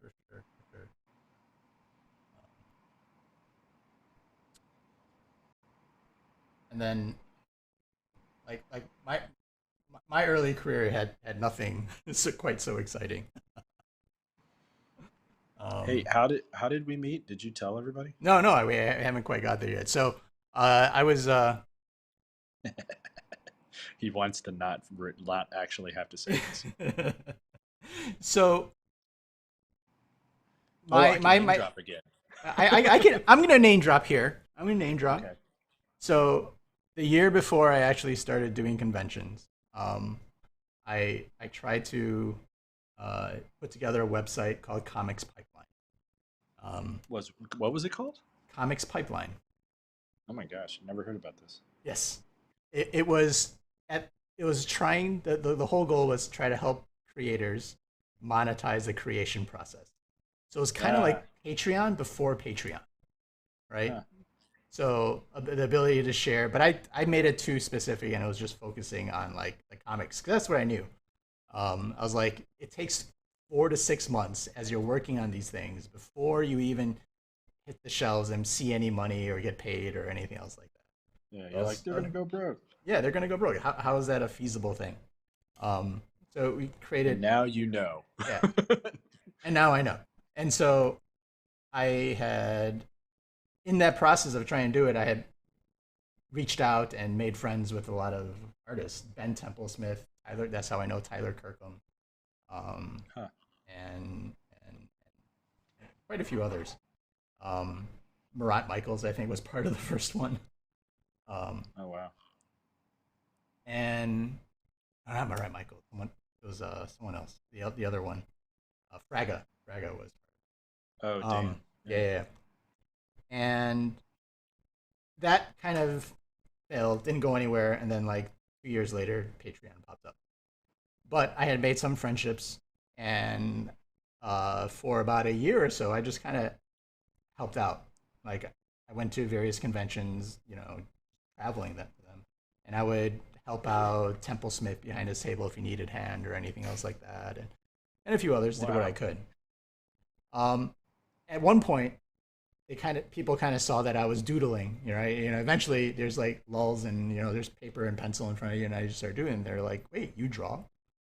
for sure, for sure. Um, and then like my early career had nothing so quite so exciting. Hey, Um, how did we meet? Did you tell everybody? no, no, I haven't quite got there yet. So I was He wants to not actually have to say this. so Oh, I my can my name my drop again. I can I'm gonna name drop here. I'm gonna name drop. Okay. So the year before I actually started doing conventions, um, I tried to put together a website called Comics Pipeline. What was it called? Comics Pipeline. Oh my gosh, never heard about this. Yes, it was it was trying the whole goal was to try to help creators monetize the creation process. So it was kind of like Patreon before Patreon, right? Huh. So the ability to share, but I made it too specific, and it was just focusing on like the comics 'cause that's what I knew. I was like, it takes 4 to 6 months as you're working on these things before you even hit the shelves and see any money or get paid or anything else like that. Yeah, you're like, they're gonna go broke. Yeah, they're gonna go broke. How is that a feasible thing? So we created. And now you know. Yeah, and now I know. And so I had, in that process of trying to do it, I had reached out and made friends with a lot of artists. Ben Templesmith, Tyler. That's how I know Tyler Kirkham, Huh. and quite a few others. Murat Michaels, I think, was part of the first one. Oh wow. And not Murat Michaels. It was someone else. The other one, Fraga. Fraga was. Oh damn. Yeah. And that kind of failed, didn't go anywhere, and then like 2 years later, Patreon popped up. But I had made some friendships, and for about a year or so, I just kind of helped out. Like I went to various conventions, traveling them to them, and I would help out Temple Smith behind his table if he needed hand or anything else like that, and a few others. Did what I could. At one point, people kind of saw that I was doodling. Eventually there's like lulls and there's paper and pencil in front of you, and I just start doing. They're like, "Wait, you draw?"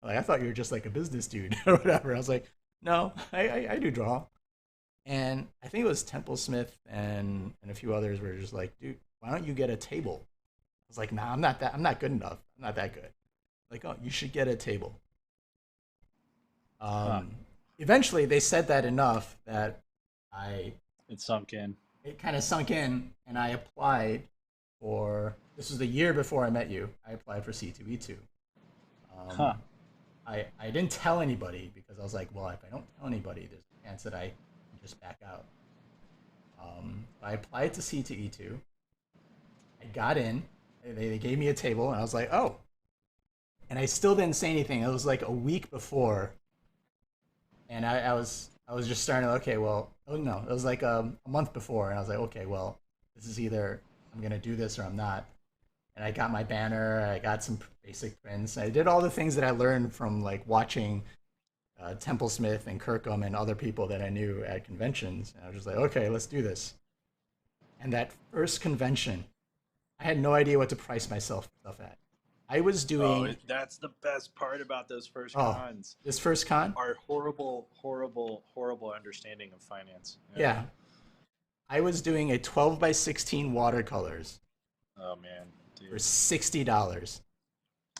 Like I thought you were just like a business dude or whatever. I was like, "No, I do draw." And I think it was Temple Smith and a few others were just like, "Dude, why don't you get a table?" I was like, "Nah, I'm not good enough. I'm not that good." Like, "Oh, you should get a table." Eventually, they said that enough that it sunk in. It kind of sunk in, and I applied for. This was the year before I met you. I applied for C2E2. I didn't tell anybody because I was like, well, if I don't tell anybody, there's a chance that I can just back out. I applied to C2E2. I got in. They gave me a table, and I was like, oh. And I still didn't say anything. It was like a week before, and I was just starting to, okay, well, oh no, it was like a month before, and I was like, okay, well, this is either I'm gonna do this or I'm not. And I got my banner, I got some basic prints, I did all the things that I learned from like watching Temple Smith and Kirkham and other people that I knew at conventions. And I was just like, okay, let's do this. And that first convention, I had no idea what to price myself stuff at. I was doing. Oh, that's the best part about those first cons. This first con? Our horrible understanding of finance. Yeah. I was doing a 12 by 16 watercolors. Oh man, dude. For $60.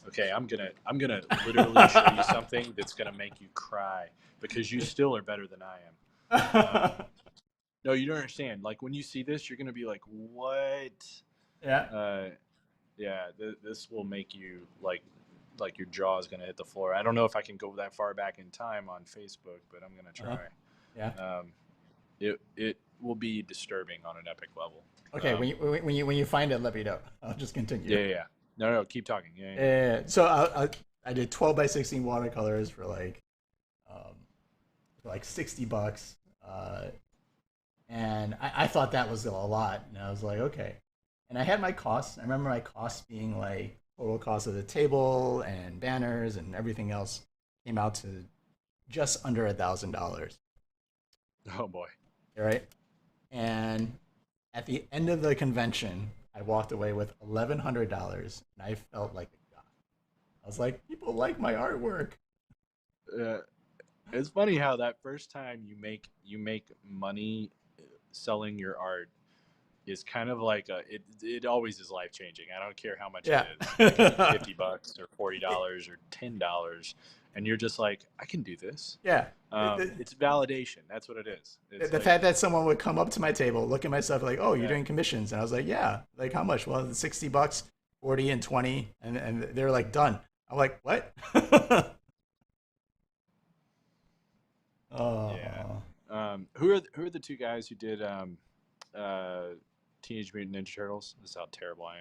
Okay, I'm gonna literally show you something that's gonna make you cry because you still are better than I am. No, you don't understand. Like when you see this, you're gonna be like, "What?" Yeah. This will make you like your jaw is gonna hit the floor. I don't know if I can go that far back in time on Facebook, but I'm gonna try. Yeah. It will be disturbing on an epic level. Okay, when you find it, let me know. I'll just continue. Yeah. No, keep talking. Yeah. So I did 12 by 16 watercolors for like $60, and I thought that was a lot, and I was like, okay. And I had my costs. I remember my costs being like total cost of the table and banners and everything else came out to just under $1,000. Oh boy! All right. And at the end of the convention, I walked away with $1,100, and I felt like a god. I was like, people like my artwork. It's funny how that first time you make money selling your art is kind of like it always is life changing. I don't care how much it is, like $50 or $40 or $10, and you're just like, I can do this. Yeah, it's validation. That's what it is. It's the fact that someone would come up to my table, look at my stuff, like, oh, you're doing commissions, and I was like, yeah, like how much? Well, $60, 40, and 20, and they're like done. I'm like, what? Yeah. Oh, Who are the two guys who did uh, Teenage Mutant Ninja Turtles? This is how terrible I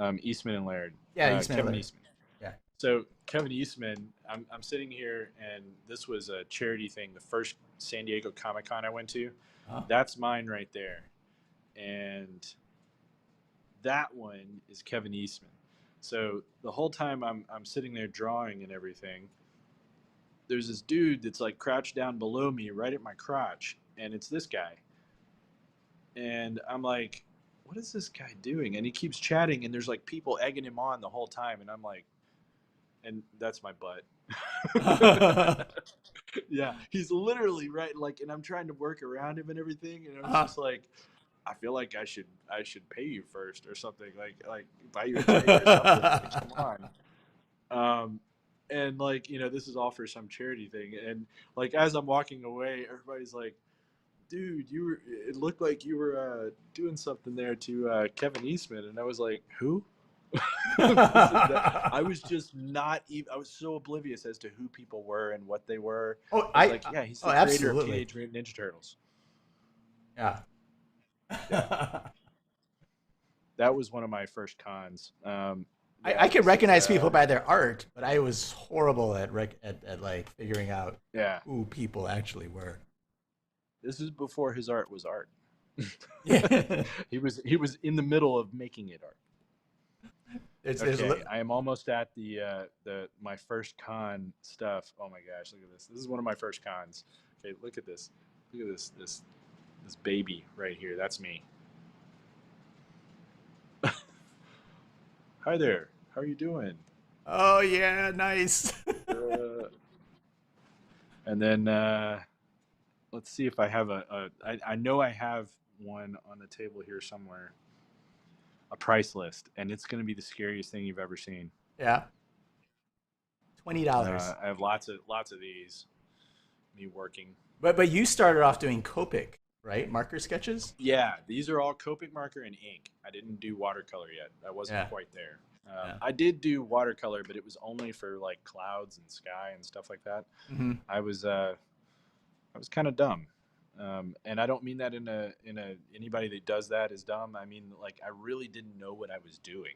am. Eastman and Laird. yeah, Eastman Kevin Miller. Eastman. Yeah. So Kevin Eastman, I'm sitting here, and this was a charity thing. The first San Diego Comic Con I went to, Huh? that's mine right there, and that one is Kevin Eastman. So the whole time I'm sitting there drawing and everything, there's this dude that's like crouched down below me, right at my crotch, and it's this guy, and I'm like, what is this guy doing? And he keeps chatting, and there's like people egging him on the whole time, and I'm like, and that's my butt. Yeah, he's literally right, like, and I'm trying to work around him and everything, and I was Uh-huh. just like, I feel like I should pay you first or something, like buy you a drink or something. Like, come on. And like, this is all for some charity thing, and like as I'm walking away, everybody's like, dude, it looked like you were doing something there to Kevin Eastman, and I was like, who? I was just not even. I was so oblivious as to who people were and what they were. Oh, I was like, yeah, he's oh, the creator of absolutely. Teenage Mutant Ninja Turtles. Yeah. Yeah, that was one of my first cons. I Yeah, can this is recognize people by their art, but I was horrible at like figuring out yeah. who people actually were. This is before his art was art. Yeah. he was in the middle of making it art. there's Okay, I am almost at the my first con stuff. Oh my gosh, look at this. This is one of my first cons. Okay, look at this. Look at this baby right here. That's me. Hi there. How are you doing? Oh yeah, nice. Uh, and then let's see if I have I know I have one on the table here somewhere. A price list, and it's going to be the scariest thing you've ever seen. Yeah. $20. I have lots of these. Me working. But you started off doing Copic, right? Marker sketches? Yeah, these are all Copic marker and ink. I didn't do watercolor yet. I wasn't Yeah. quite there. Yeah. I did do watercolor, but it was only for like clouds and sky and stuff like that. Mm-hmm. I was kind of dumb, and I don't mean that in a anybody that does that is dumb. I mean, like, I really didn't know what I was doing.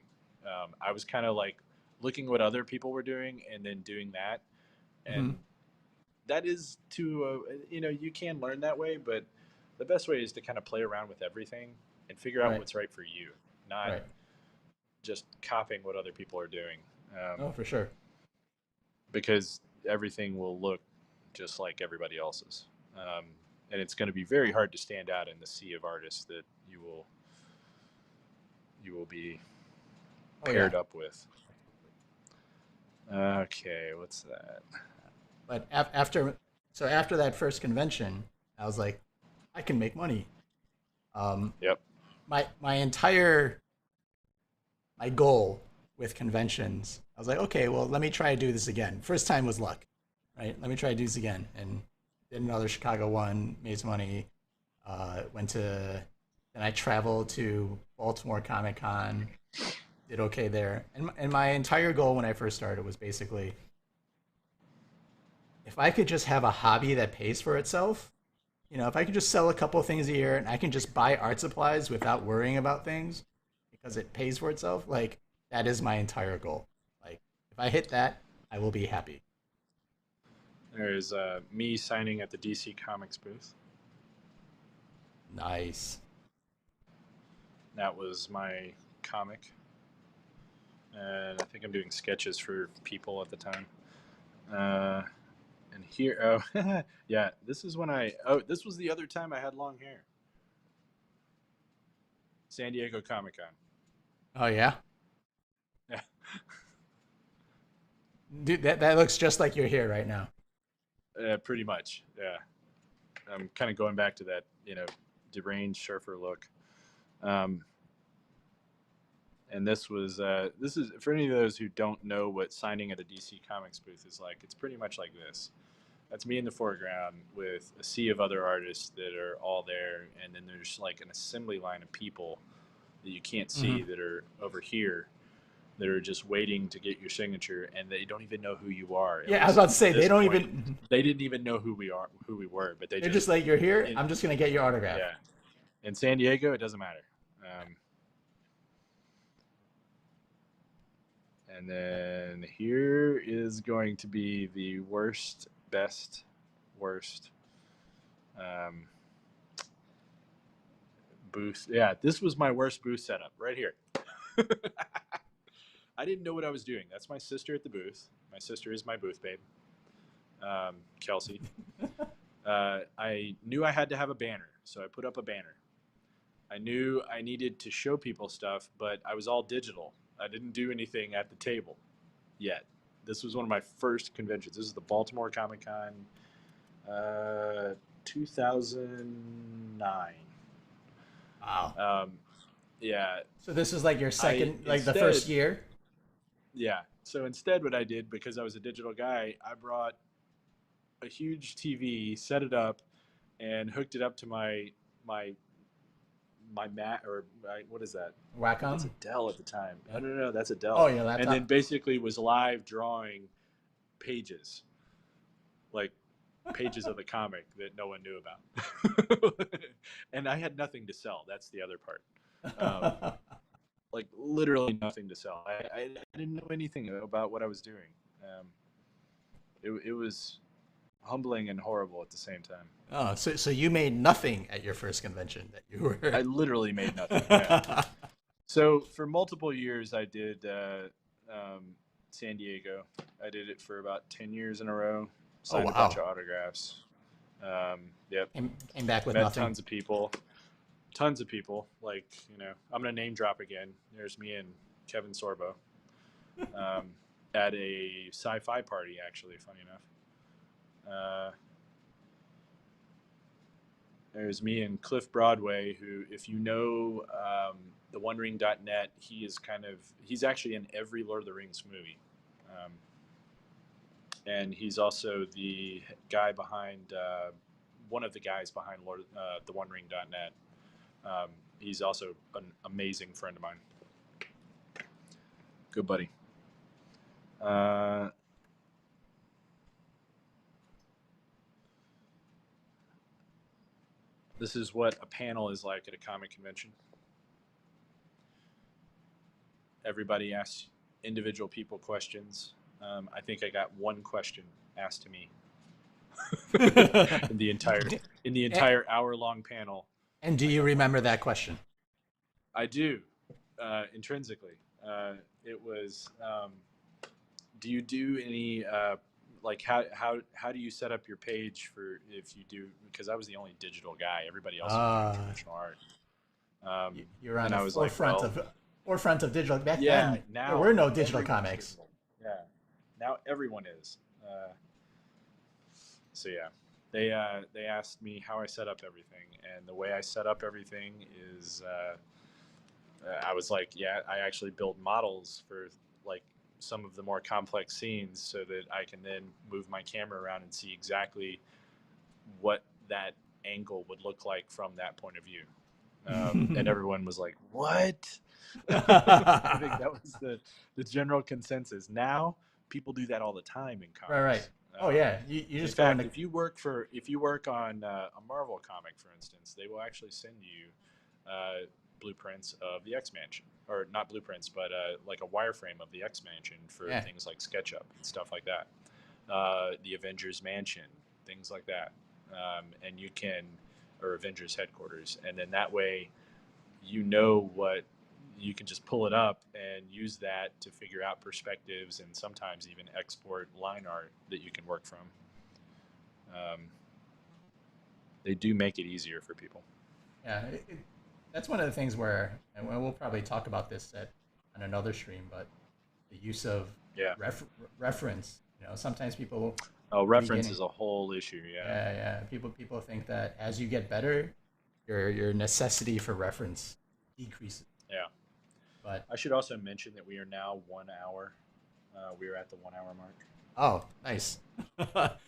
I was kind of like looking what other people were doing and then doing that, Mm-hmm. and that is to you can learn that way, but the best way is to kind of play around with everything and figure out Right. what's right for you, not Right. just copying what other people are doing, Oh, for sure. because everything will look just like everybody else's, and it's going to be very hard to stand out in the sea of artists that you will be Oh yeah. paired up with. Okay, what's that? But after that first convention, I was like, I can make money. Um, Yep. my entire my goal with conventions, I was like, okay, well, let me try to do this again. First time was luck, right? Let me try to do this again, and did another Chicago one, made some money. Went to, and I traveled to Baltimore Comic Con, did okay there. And my entire goal when I first started was basically, if I could just have a hobby that pays for itself, if I could just sell a couple of things a year and I can just buy art supplies without worrying about things because it pays for itself, like that is my entire goal. Like if I hit that, I will be happy. There's me signing at the DC Comics booth. Nice. That was my comic, and I think I'm doing sketches for people at the time. Uh, and here, oh, yeah, this is when this was the other time I had long hair. San Diego Comic Con. Oh yeah, Yeah, dude, that looks just like you're here right now. pretty much. Yeah, I'm kind of going back to that, deranged surfer look. Um, and this is for any of those who don't know what signing at a DC Comics booth is like. It's pretty much like this. That's me in the foreground with a sea of other artists that are all there, and then there's like an assembly line of people that you can't see Mm-hmm. that are over here that are just waiting to get your signature, and they don't even know who you are. Yeah, I was about to say At they this don't point, even. they didn't even know who we were, but They're just like, you're here. in, I'm just gonna get your autograph. yeah. In San Diego, it doesn't matter. And then here is going to be the worst booth. Yeah, this was my worst booth setup right here. I didn't know what I was doing. That's my sister at the booth. My sister is my booth babe, Kelsey. I knew I had to have a banner, so I put up a banner. I knew I needed to show people stuff, but I was all digital. I didn't do anything at the table yet. This was one of my first conventions. This is the Baltimore Comic Con, 2009. Wow. Yeah. So this is like your second, the first year? Yeah. So instead what I did, because I was a digital guy, I brought a huge TV, set it up, and hooked it up to my Mac, or what is that? Wacom? It's a Dell at the time. Yeah. No, that's a Dell. Oh, your laptop. And then basically was live drawing pages, like pages of the comic that no one knew about. And I had nothing to sell. That's the other part. Like literally nothing to sell. I didn't know anything about what I was doing. It was humbling and horrible at the same time. Oh, so you made nothing at your first convention that you were. I literally made nothing. Yeah. So for multiple years, I did San Diego. I did it for about 10 years in a row. Signed a bunch of autographs. Yep. Came back with Met nothing. tons of people. Tons of people. Like, I'm going to name drop again. There's me and Kevin Sorbo at a sci-fi party, actually, funny enough. There's me and Cliff Broadway, who, if you know the OneRing.net, he's actually in every Lord of the Rings movie. And he's also the guy behind, one of the guys behind the OneRing.net. He's also an amazing friend of mine. Good buddy. This is what a panel is like at a comic convention. Everybody asks individual people questions. I think I got one question asked to me in the entire hour-long panel. And do you remember that question? I do, intrinsically. It was, do you do any like how do you set up your page for if you do? Because I was the only digital guy. Everybody else was doing traditional art. You're on the forefront of digital. Back then, now there were no digital comics. Digital. Yeah, now everyone is. So yeah, they asked me how I set up everything, and the way I set up everything is I was like, yeah, I actually build models for like some of the more complex scenes so that I can then move my camera around and see exactly what that angle would look like from that point of view. And everyone was like, what? I think that was the general consensus. Now people do that all the time in comics. Right. Oh yeah, you just in fact, if you work on a Marvel comic, for instance, they will actually send you blueprints of the X Mansion, or not blueprints, but like a wireframe of the X Mansion for things like SketchUp and stuff like that. The Avengers Mansion, things like that, and you can, or Avengers headquarters, and then that way, what you can just pull it up and use that to figure out perspectives and sometimes even export line art that you can work from. They do make it easier for people. Yeah, that's one of the things where, and we'll probably talk about this on another stream, but the use of reference. Sometimes people. Oh, reference is a whole issue. Yeah. People think that as you get better, your necessity for reference decreases. Yeah. But I should also mention that we are now 1 hour. We are at the 1 hour mark. Oh, nice.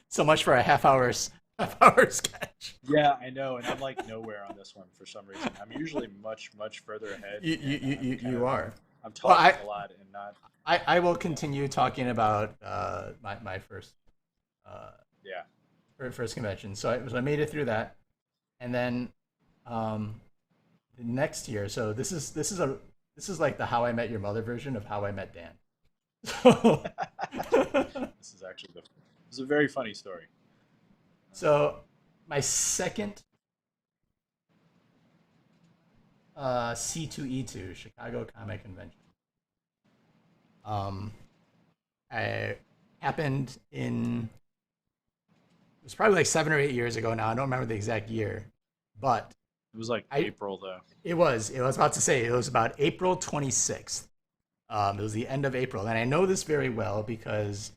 So much for a half hour sketch. Yeah, I know, and I'm like nowhere on this one for some reason. I'm usually much further ahead. You are. I've Well, talked a lot and not. I will continue talking about my first uh, Yeah. first convention. So I made it through that, and then um, the next year. So this is like the How I Met Your Mother version of How I Met Dan. So, This is actually this is a very funny story. so my second C2E2 Chicago Comic Convention. Um, I happened in it was probably like 7 or 8 years ago now. I don't remember the exact year, but It was like I April though. it was about to say it was about April 26th. It was the end of April, and I know this very well because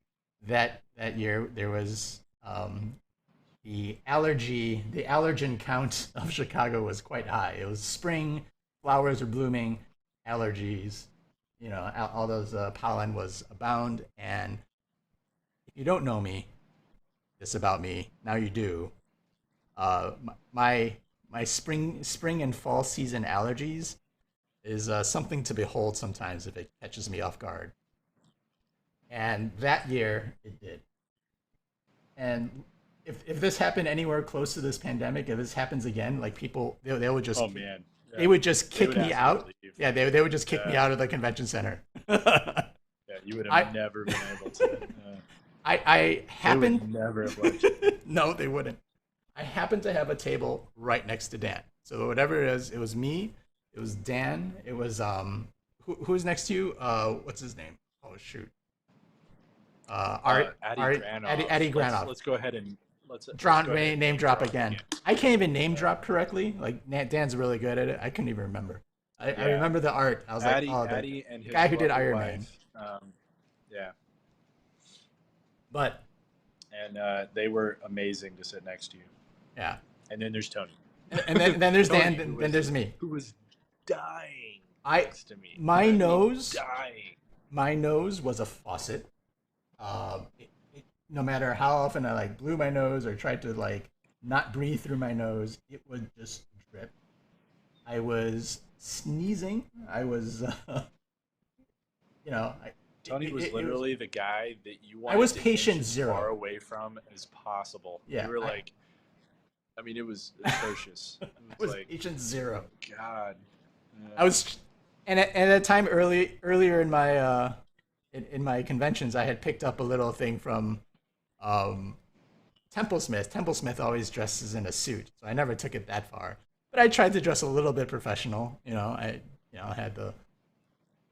that year there was the allergen count of Chicago was quite high. It was spring, flowers were blooming, allergies, all those pollen was abound. And if you don't know me, this about me, now you do. My spring and fall season allergies is something to behold sometimes if it catches me off guard. And that year it did. And if this happened anywhere close to this pandemic, if this happens again, like people, they would just, Oh man. Yeah. they would just They kick would me ask out. you to leave. Yeah, they would just kick me Yeah. out of the convention center. Yeah, you would I have never been able to. I They would happened. never have let you. No, they wouldn't. I happened to have a table right next to Dan. So whatever it was me, it was Dan, it was who's next to you? What's his name? Oh shoot. Addy Art, Granoff. Eddie Granoff. Let's go ahead and let's go Drawn ahead and name drop him again. I can't even name drop correctly. Like Dan's really good at it. I couldn't even remember. I Yeah. remember the art. I was Addy, like, oh, Addy and his guy who did lovely Iron wife, Man. Yeah, But and they were amazing to sit next to you. yeah, And then there's Tony. and then there's Tony, Dan. Then there's me. who was dying I next to me. my I mean, nose. dying. My nose was a faucet. No matter how often I like blew my nose or tried to like not breathe through my nose, it would just drip. I was sneezing. I was, Tony was it literally the guy that you wanted I was to patient inch as zero. far away from as possible. Yeah, You were like, I mean, it was atrocious. It I was like, patient zero. God. I was, and at that time earlier in my in my conventions, I had picked up a little thing from Templesmith. Templesmith always dresses in a suit, so I never took it that far. But I tried to dress a little bit professional. I had the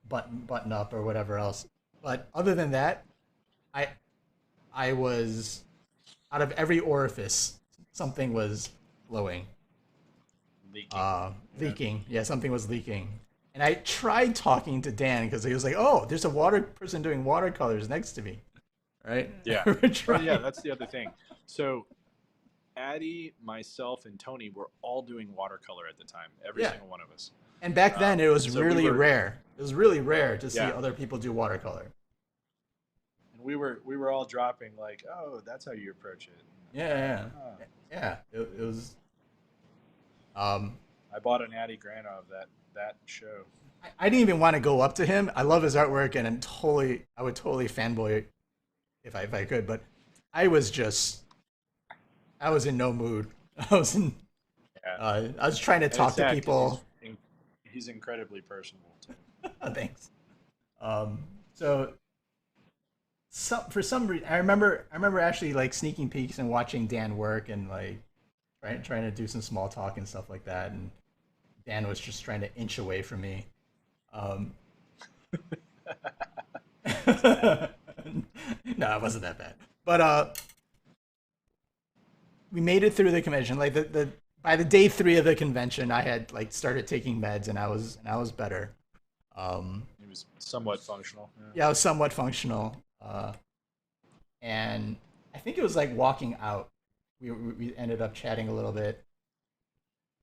button up or whatever else. But other than that, I was out of every orifice, something was blowing. Leaking. Yeah, something was leaking. And I tried talking to Dan because he was like, "Oh, there's a water person doing watercolors next to me." Right? Yeah. We're Oh, trying. yeah, that's the other thing. So, Addie, myself, and Tony were all doing watercolor at the time. Every Yeah. single one of us. And back then, it was so we really were- rare. It was really rare to see Yeah. other people do watercolor. And we were all dropping like, oh, that's how you approach it. Yeah. Oh. Yeah. It was. I bought an Addie Granoff that show. I didn't even want to go up to him. I love his artwork, and I would totally fanboy if I could. But I was in no mood. I was in. Yeah. I was trying to And talk it's to sad 'cause people. He's incredibly personable too. Thanks. So for some reason, I remember actually like sneaking peeks and watching Dan work and like trying to do some small talk and stuff like that. And Dan was just trying to inch away from me. No, it wasn't that bad. But we made it through the convention. Like the by the day 3 of the convention, I had like started taking meds and I was better. He was somewhat functional. Yeah, I was somewhat functional. And I think it was like walking out. We ended up chatting a little bit.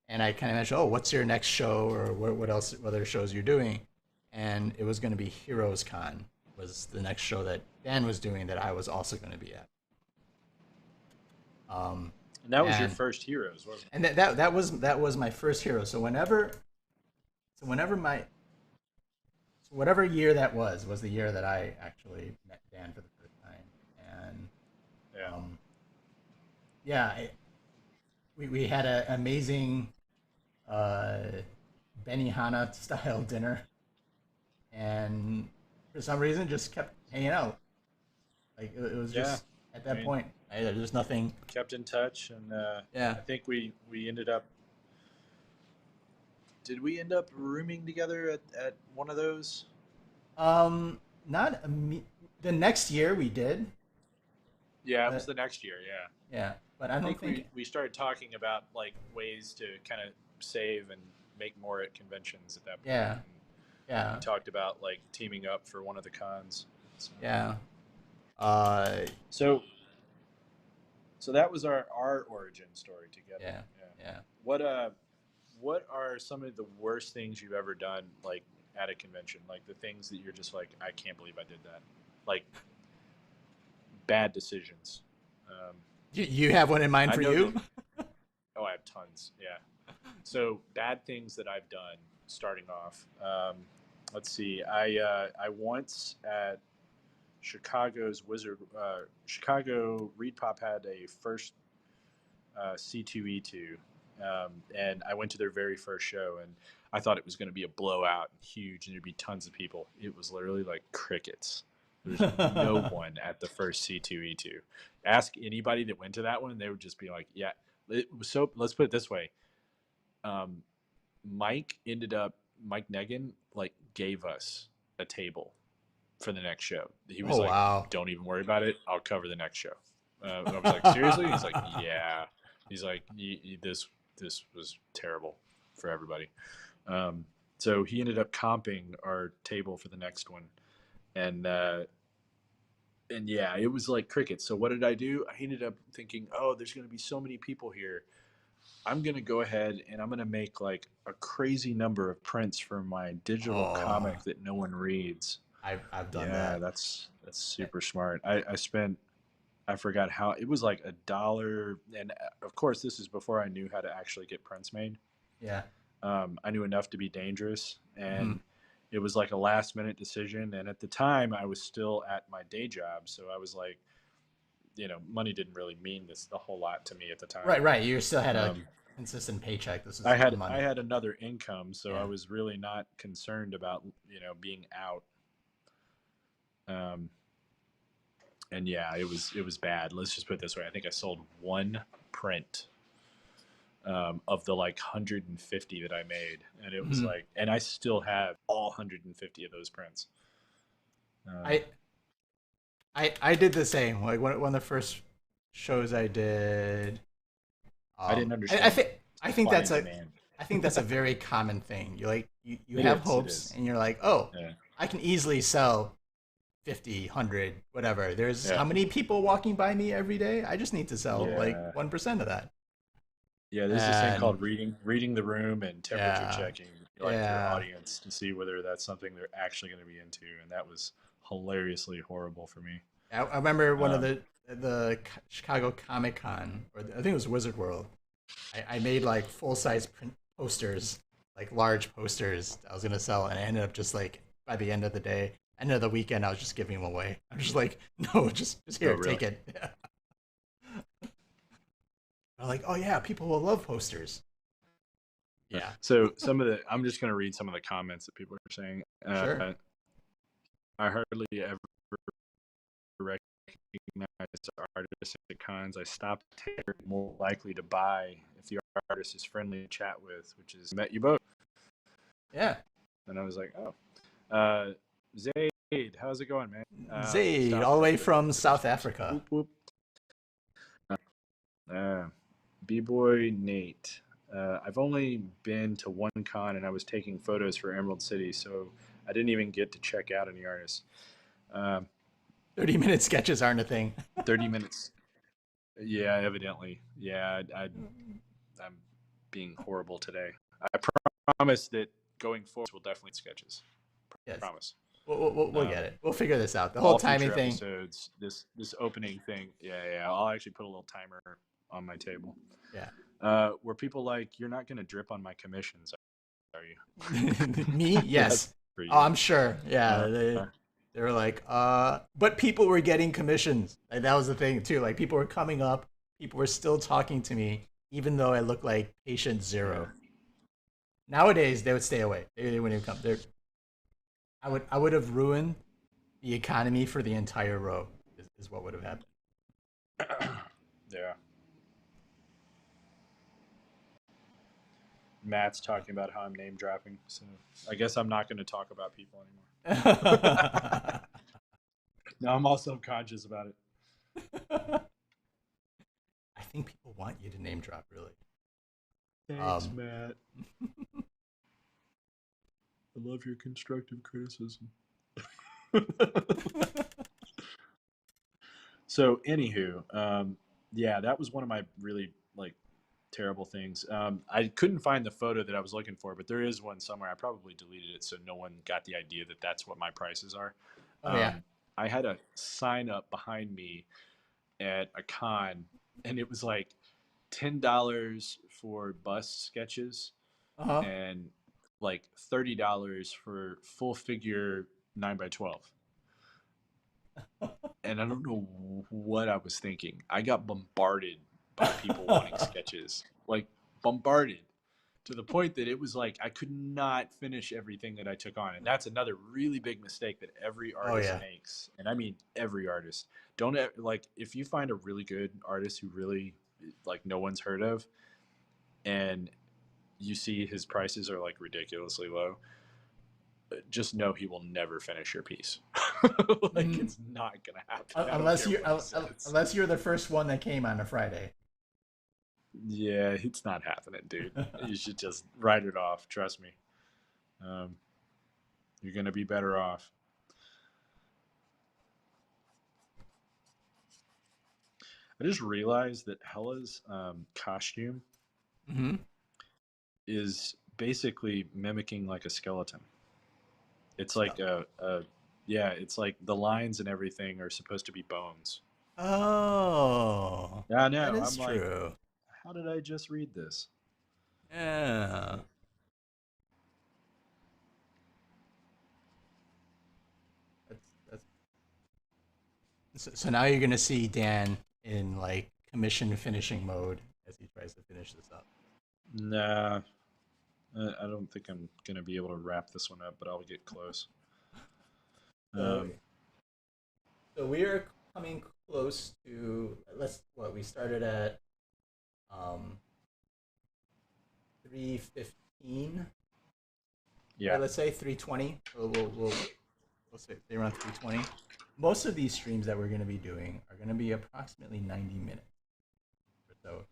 And I kind of mentioned, oh, what's your next show or what other shows you're doing? And it was going to be Heroes Con was the next show that Dan was doing that I was also going to be at. And that was your first Heroes, wasn't it? And that was my first hero. So whenever whatever year that was the year that I actually met Dan for the first time, and Yeah. um, yeah, we had an amazing uh, Benihana style dinner, and for some reason just kept hanging out. Like it was Yeah. just at I that mean, point, there's nothing. kept in touch, and Yeah. I think we ended up. Did we end up rooming together at one of those? Not the next year we did, Yeah, it was but the next year. Yeah. yeah, but I I don't think think. we started talking about like ways to kind of save and make more at conventions at that point. Yeah, We yeah, talked about like teaming up for one of the cons. So, yeah. Uh, so, so that was our origin story together. yeah, Yeah. yeah. What are some of the worst things you've ever done like at a convention? Like the things that you're just like, I can't believe I did that. Like bad decisions. Um, You have one in mind I for know that. you? Oh, I have tons. Yeah. So bad things that I've done starting off. Let's see. I once at Chicago's Chicago Reed Pop had a first C2E2, and I went to their very first show, and I thought it was going to be a blowout, and huge, and there'd be tons of people. It was literally like crickets. There's no one at the first C2E2. Ask anybody that went to that one, they would just be like, "Yeah." It was so. Let's put it this way. Um, Mike Negan like gave us a table for the next show. He was Oh like, wow. "Don't even worry about it. I'll cover the next show." I was like, "Seriously?" He's like, "Yeah." He's like, "This was terrible for everybody." Um, so he ended up comping our table for the next one, and yeah, it was like crickets. So what did I do? I ended up thinking, "Oh, there's going to be so many people here. I'm going to go ahead and I'm going to make like a crazy number of prints for my digital Oh, comic that no one reads." I've done Yeah, that. that's super smart. I spent, I forgot how, it was like $1, and of course this is before I knew how to actually get prints made. Yeah. I knew enough to be dangerous, Hmm. and it was like a last minute decision. And at the time, I was still at my day job, so I was like, money didn't really mean this a whole lot to me at the time. Right, right. You still had a Um, consistent paycheck. This is I had I money. had another income, so I Yeah. was really not concerned about being out. Um, and yeah, it was bad. Let's just put it this way: I think I sold one print of the like 150 that I made, and it was Hmm. like, and I still have all 150 of those prints. Um, I I did the same. Like one of the first shows I did. I didn't I understand think supply and demand. I think that's a very common thing. You like you It have is. It hopes is. and you're like, oh, Yeah. I can easily sell 50, 100, whatever. There's Yeah. how many people walking by me every day? I just need to sell like Yeah. 1% of that. Yeah. There's this thing And called reading the room and temperature yeah, checking like your yeah. audience to see whether that's something they're actually going to be into, and that was hilariously horrible for me. I remember one of Um, the Chicago Comic Con, or I think it was Wizard World. I made like full size print posters, like large posters I was gonna sell, and I ended up just like by the end of the day, end of the weekend, I was just giving them away. I'm just like, no, just oh, here, really? take it. Yeah. I'm like, oh yeah, people will love posters. Yeah, So I'm just going to read some of the comments that people are saying. sure. I hardly ever recognize artists at cons. I stopped more likely to buy if the artist is friendly to chat with, which is met you both. Yeah, And I was like, oh, Zaid, how's it going, man? Zaid, South all the way Africa. from South Africa. Whoop, whoop. B-boy Nate. I've only been to one con and I was taking photos for Emerald City, so I didn't even get to check out any artists. 30-minute sketches aren't a thing. 30 minutes. Yeah, evidently. Yeah, I'm being horrible today. I promise that going forward we'll definitely sketches. Yes, Promise. we'll get it. We'll figure this out. The whole All timing future thing. episodes, this opening thing. Yeah. I'll actually put a little timer on my table. Yeah. Where people like, you're not going to drip on my commissions, are you? Me? That's Yes. for Oh, you. I'm sure. Yeah, Uh, they were like, but people were getting commissions. Like, that was the thing too. Like, people were coming up, people were still talking to me, even though I looked like patient yeah. zero. Nowadays, they would stay away. They wouldn't even come. I would have ruined the economy for the entire row. Is what would have happened. Yeah. Matt's talking about how I'm name dropping, so I guess I'm not going to talk about people anymore. Now I'm all self-conscious about it. I think people want you to name drop, really. Thanks, Matt. I love your constructive criticism. So, anywho, yeah, that was one of my really like terrible things. I couldn't find the photo that I was looking for, but there is one somewhere. I probably deleted it so no one got the idea that that's what my prices are. Oh yeah. I had a sign up behind me at a con, and it was like $10 for bust sketches Uh huh. and like $30 for full figure 9x12. And I don't know what I was thinking. I got bombarded by people wanting sketches, like bombarded to the point that it was like I could not finish everything that I took on. And that's another really big mistake that every Oh artist yeah. makes. And I mean every artist. Don't like if you find a really good artist who really like no one's heard of and you see his prices are like ridiculously low, just know he will never finish your piece. Like Mm-hmm. it's not gonna happen. I don't Unless care you what he says. unless you're the first one that came on a Friday. Yeah, it's not happening, dude. You should just write it off. Trust me. Um, you're gonna be better off. I just realized that Hela's costume Mm-hmm. is basically mimicking like a skeleton. It's So, like yeah, it's like the lines and everything are supposed to be bones. oh, Yeah, I that know. is I'm like, true. how did I just read this? Yeah. That's so now you're gonna see Dan in like commission finishing mode as he tries to finish this up. Nah, I don't think I'm gonna be able to wrap this one up, but I'll get close. So Um, so we are coming close to let's what we started at um 3:15. All yeah, right, let's say 3:20. We'll say around 3:20. Most of these streams that we're going to be doing are going to be approximately 90 minutes or so.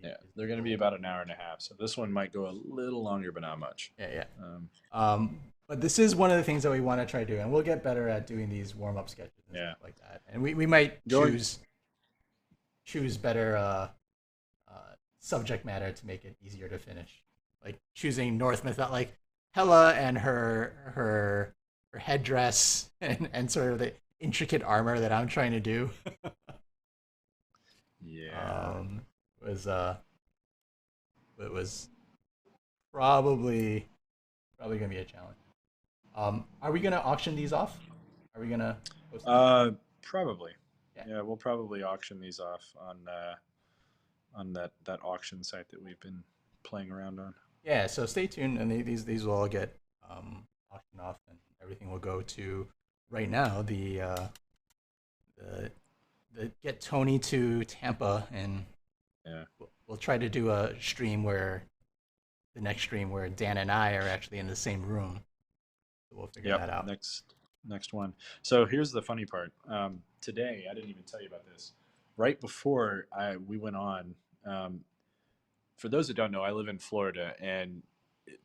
yeah, Is they're the gonna be goal. about an hour and a half. So this one might go a little longer, but not much. Yeah, yeah. Um, But this is one of the things that we want to try to do, and we'll get better at doing these warm up sketches and yeah, stuff like that. And we might going. choose better subject matter to make it easier to finish, like choosing North myth, like Hela and her headdress and sort of the intricate armor that I'm trying to do. Yeah. um, was it was probably gonna be a challenge. Are we gonna auction these off? Are we gonna post these? Probably. Yeah, Yeah, we'll probably auction these off on that auction site that we've been playing around on. yeah. So stay tuned, and these will all get auctioned off, and everything will go to right now the get Tony to Tampa, and Yeah. we'll try to do a stream where the next stream where Dan and I are actually in the same room. So we'll figure Yep. that out. Next one. So here's the funny part. Today, I didn't even tell you about this. Right before we went on, um, for those that don't know, I live in Florida, and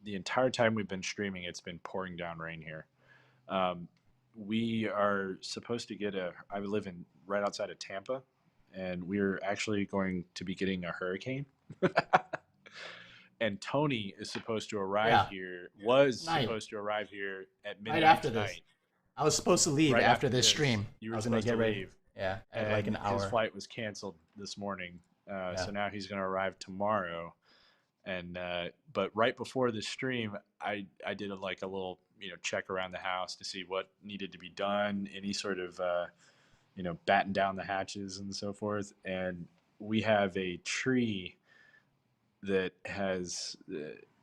the entire time we've been streaming, it's been pouring down rain here. Um, we are supposed to get a. I live in right outside of Tampa, and we're actually going to be getting a hurricane. And Tony is supposed to arrive Yeah, here. Was tonight, supposed to arrive here at right midnight after this. tonight. I was supposed to leave Right after after this this, stream. you I were was gonna supposed to get ready. leave, Yeah, at like and an his hour. flight was canceled this morning. Yeah. So now he's going to arrive tomorrow. And but right before the stream, I did like a little check around the house to see what needed to be done, any sort of batten down the hatches and so forth. And we have a tree that has,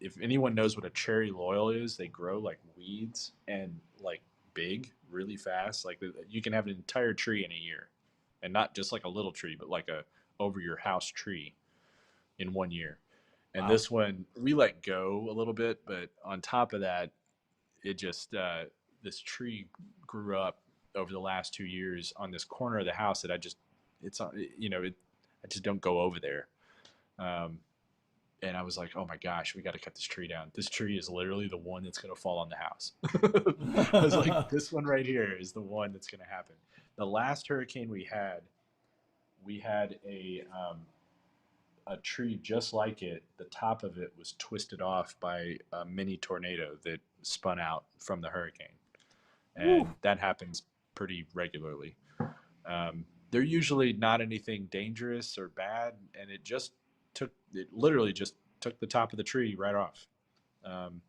if anyone knows what a cherry loyal is, they grow like weeds and like big really fast. Like you can have an entire tree in a year, and not just like a little tree, but like a over your house tree in 1 year. And Wow. this one we let go a little bit, but on top of that, it just this tree grew up over the last 2 years on this corner of the house that it's I just don't go over there. Um, and I was like, oh my gosh, we got to cut this tree down. This tree is literally the one that's going to fall on the house. I was like, this one right here is the one that's going to happen. The last hurricane we had a tree just like it. The top of it was twisted off by a mini tornado that spun out from the hurricane, and Woo. that happens pretty regularly. They're usually not anything dangerous or bad, and it literally just took the top of the tree right off. Um,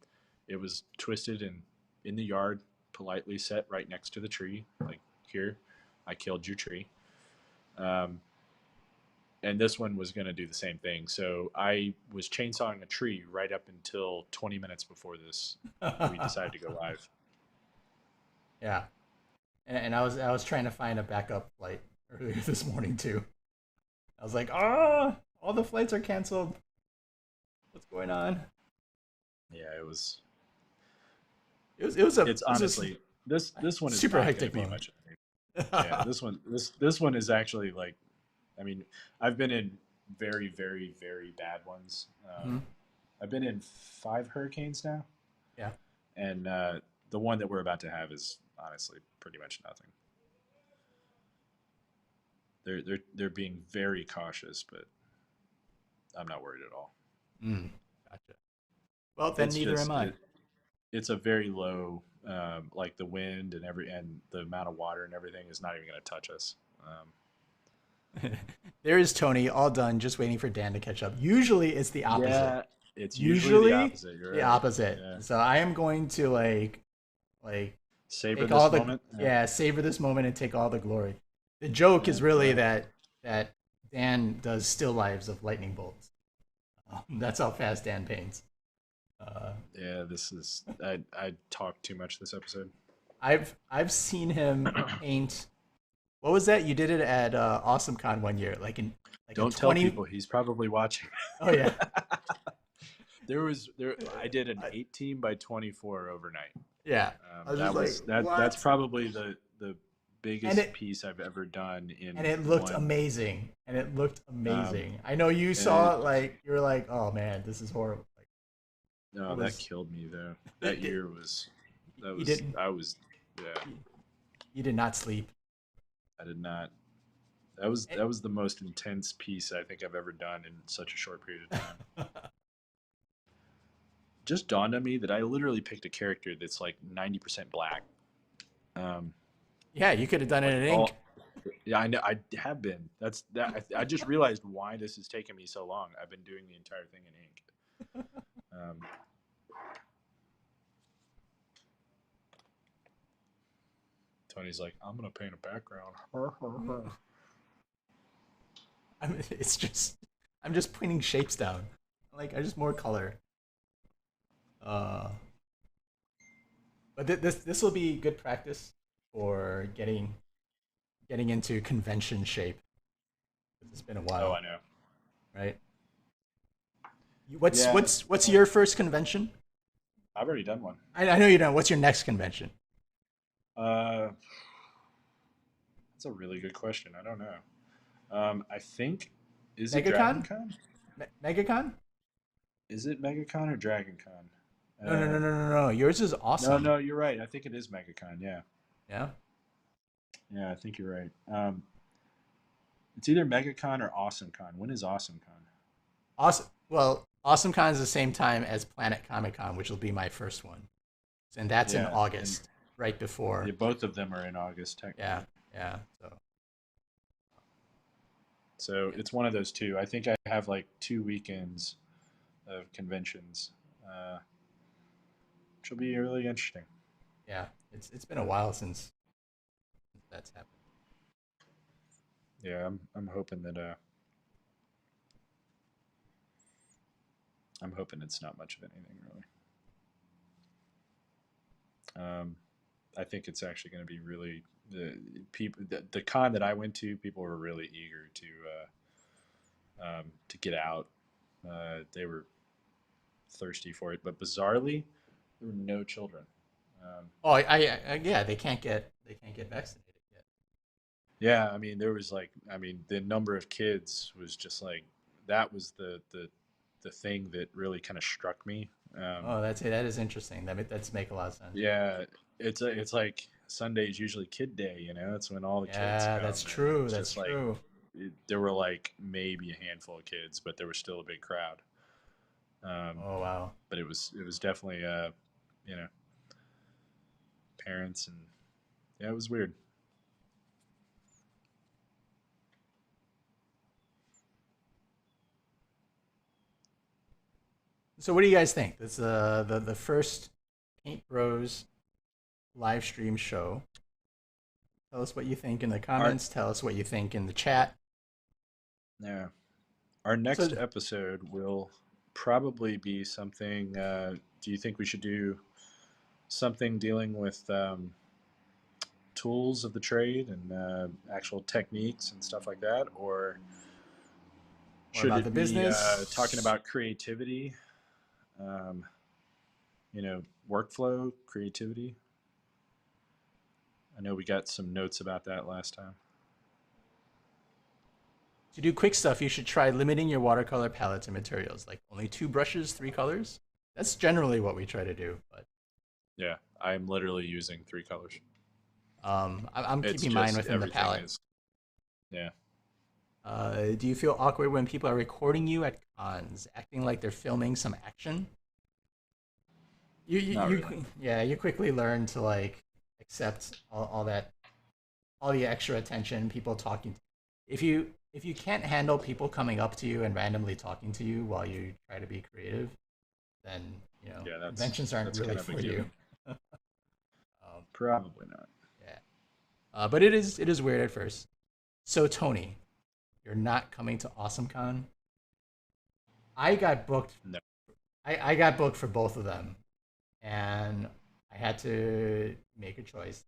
it was twisted and in the yard, politely set right next to the tree, like, here, I killed your tree. Um, and this one was going to do the same thing. So I was chainsawing a tree right up until 20 minutes before we decided to go live. Yeah, and I was trying to find a backup flight earlier this morning too. I was like, all the flights are canceled. What's going on? Yeah, it was. It was It's honestly this one is super not going to hectic be moment. much. Yeah, this one is actually like, I mean, I've been in very very very bad ones. Mhm. I've been in 5 hurricanes now, Yeah. and the one that we're about to have is honestly pretty much nothing. They're being very cautious, but I'm not worried at all. Gotcha. Well, then It's neither am just I. it's a very low, like the wind and the amount of water and everything is not even going to touch us. There is Tony, all done, just waiting for Dan to catch up. Usually it's the opposite. Yeah, it's usually the Usually opposite. You're the right. opposite. Yeah, So I am going to like savor take all this the moment. yeah, savor this moment and take all the glory. The joke Yeah, is really yeah. that Dan does still lives of lightning bolts. That's how fast Dan paints. Uh, Yeah, this is I talked too much this episode. I've seen him paint. What was that? You did it at AwesomeCon one year, like a Don't tell 20. people. He's probably watching. Oh yeah. There. I did an I, 18 by 24 overnight. yeah. I was just like, That's what? probably the And biggest it piece I've ever done in and it looked one. amazing. And it looked Um, amazing. I know you and saw it, like you were like, oh man, this is horrible. Like no, it that was. killed me though. That It, year was you didn't. I was yeah. You did not sleep. I did not. And- That was the most intense piece I think I've ever done in such a short period of time. Just dawned on me that I literally picked a character that's like 90% black. Um, yeah, you could have done it like in ink. all, yeah, I know I have been. That's that. I just realized why this has taken me so long. I've been doing the entire thing in ink. Um, Tony's like, I'm gonna paint a background. It's just I'm just pointing shapes down. Like I just more color. Uh, but this will be good practice for getting into convention shape. It's been a Oh, while, I know. right? What's Yeah, what's your first convention? I've already done one. I know you don't. What's your next convention? Uh, that's a really good question. I don't know. I think is it MegaCon? DragonCon? MegaCon? Is it MegaCon or DragonCon? No, no, Uh, no, no, no, no. Yours is no, awesome. no, you're right. I think it is MegaCon. Yeah, Yeah. yeah, I think you're right. It's either MegaCon or AwesomeCon. When is AwesomeCon? Awesome. Well, AwesomeCon is the same time as Planet Comic Con, which will be my first one, and that's in Yeah, and August, right before. both of them are in August Yeah, technically. yeah. So So yeah. it's one of those two. I think I have like 2 weekends of conventions, which will be really interesting. Yeah, it's been a while since that's happened. Yeah, I'm hoping that I'm hoping it's not much of anything really. I think it's actually going to be really the people the con that I went to. People were really eager to get out. They were thirsty for it, but bizarrely, there were no children. Um, Oh, yeah, they can't get vaccinated yet. yeah, I mean, there was like, I mean, the number of kids was just like that was the thing that really kind of struck me. Um, Oh, that is interesting. That's make a lot of sense. yeah, it's like Sunday's usually kid day, you know. It's when all the kids Yeah, come, that's and it true. was That's just like true. there were like maybe a handful of kids, but there was still a big crowd. Um, Oh wow. but it was definitely you know parents and yeah, it was weird. So what do you guys think? This the first Paint Bros live stream show. Tell us what you think in the Our comments. Tell us what you think in the chat. yeah, our next So episode will probably be something. Do you think we should do something dealing with tools of the trade and actual techniques and stuff like that, or more should about the it be talking business. about creativity? Um, workflow creativity. I know we got some notes about that last time. To do quick stuff, you should try limiting your watercolor palette to materials, like only 2 brushes, 3 colors. That's generally what we try to do. But Yeah, I'm literally using 3 colors. I'm It's keeping mine just within the everything palette. is yeah. Do you feel awkward when people are recording you at cons, acting like they're filming some action? Not really. Yeah, you quickly learn to like accept all that, all the extra attention, people talking. If you can't handle people coming up to you and randomly talking to you while you try to be creative, then Yeah, conventions aren't that's really kind of a for you. given. um, Probably not. yeah, but it is weird at first. So Tony, you're not coming to AwesomeCon. I got booked. No, I got booked for both of them, and I had to make a choice.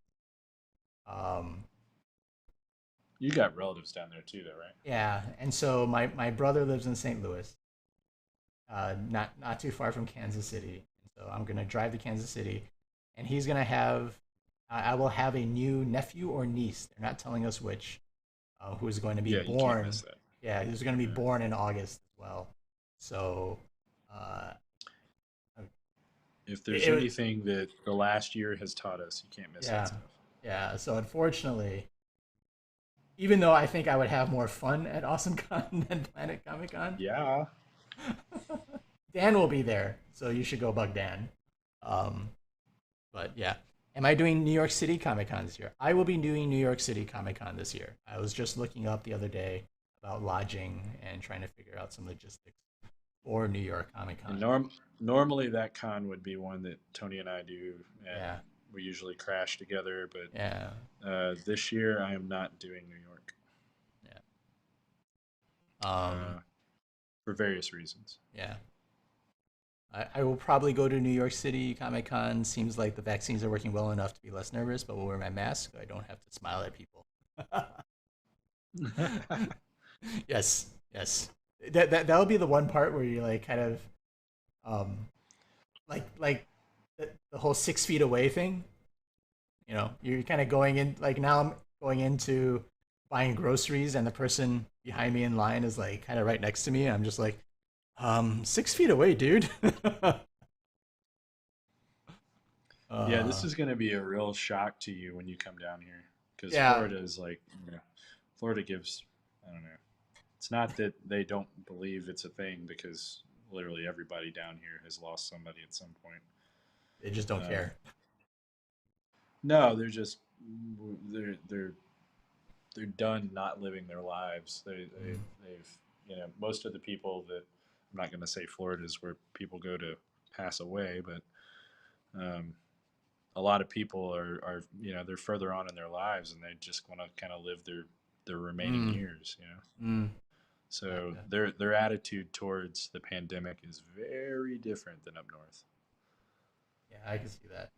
Um, you got relatives down there too, though, right? yeah, and so my brother lives in St. Louis, not too far from Kansas City. And so I'm gonna drive to Kansas City, and he's gonna have I will have a new nephew or niece. They're not telling us which, who is going to be Yeah, you can't born. miss that. Yeah, who's going to be Yeah. born in August as well. So uh, If there's it was anything that the last year has taught us, you can't miss that yeah, stuff. yeah. So unfortunately, even though I think I would have more fun at AwesomeCon than Planet Comic Con, Yeah. Dan will be there, so you should go bug Dan. Um, but yeah, am I doing New York City Comic Con this year? I will be doing New York City Comic Con this year. I was just looking up the other day about lodging and trying to figure out some logistics for New York Comic And Con. normally that con would be one that Tony and I do, and Yeah, we usually crash together. yeah, But this year I am not doing New York yeah. Um, uh, for various reasons. yeah. I will probably go to New York City Comic Con. Seems like the vaccines are working well enough to be less nervous, but we'll wear my mask so I don't have to smile at people. Yes, yes. That'll be the one part where you like kind of um like the whole 6 feet away thing. You're kind of going in like now I'm going into buying groceries and the person behind me in line is like kind of right next to me. I'm just like 6 feet away, dude. Yeah, this uh, is going to be a real shock to you when you come down here because yeah, Florida is like, Florida gives, I don't know. It's not that they don't believe it's a thing because literally everybody down here has lost somebody at some point. they just don't Um, care. no, they're they're they're done not living their lives. Mm. They've most of the people that I'm not going to say Florida is where people go to pass away, but um, a lot of people are they're further on in their lives and they just want to kind of live their remaining Mm, years. mm, So gotcha. their attitude towards the pandemic is very different than up north. Yeah, I can see that.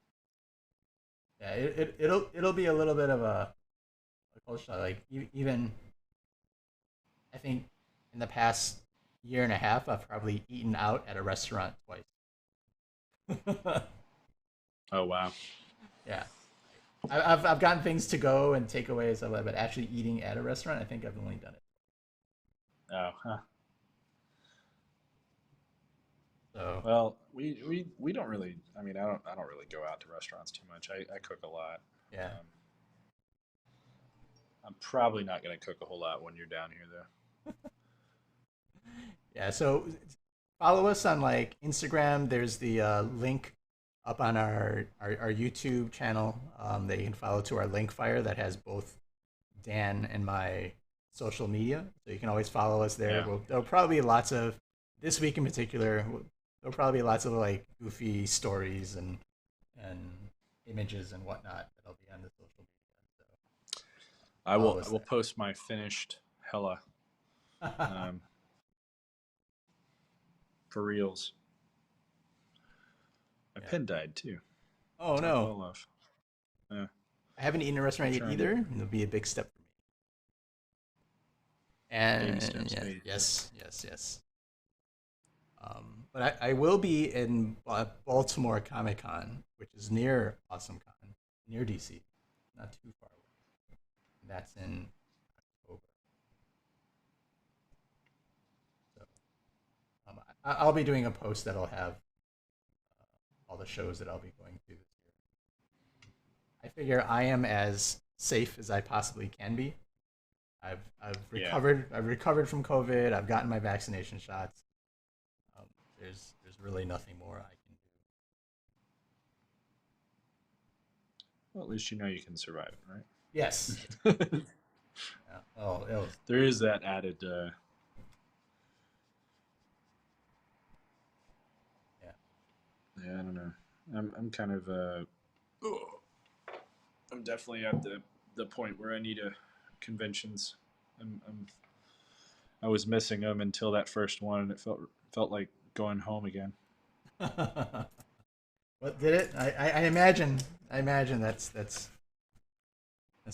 Yeah, it'll be a little bit of a culture shock. Like even I think in the past year and a half, I've probably eaten out at a restaurant twice. Oh wow. Yeah, I've gotten things to go and takeaways of it, but actually eating at a restaurant, I think I've only done it. Oh, huh. So Well, we don't really. I mean, I don't really go out to restaurants too much. I cook a lot. yeah, Um, I'm probably not going to cook a whole lot when you're down here, though. yeah. So follow us on like Instagram. There's the link up on our YouTube channel that you can follow to our link fire that has both Dan and my social media. So you can always follow us there. Yeah. There'll probably be lots of this week in particular. There'll probably be lots of like goofy stories and images and whatnot that'll be on the social media. So I follow will. us I will post my finished Hela there. um, for reals. My Yeah. pen died too. Oh Top no, well off. Yeah. I haven't eaten a restaurant yet Trying to either. It'll be a big step for me. baby And steps. yeah, Baby steps. yes. But I will be in Baltimore Comic Con, which is near Awesome Con, near DC, not too far away. And that's in October. So I'll be doing a post that'll have all the shows that I'll be going to this year. I figure I am as safe as I possibly can be. I've Yeah. recovered. I've recovered from COVID. I've gotten my vaccination shots. Um, there's really nothing more I can Well, at least you know you can survive it, do. Yes. right? Yeah. Oh, it was. There is that added. Yeah. Yeah, I don't know. I'm kind of. I'm definitely at the point where I need a conventions. I'm I was missing them until that first one, and it felt like going home again. What did it? I imagine. I imagine that's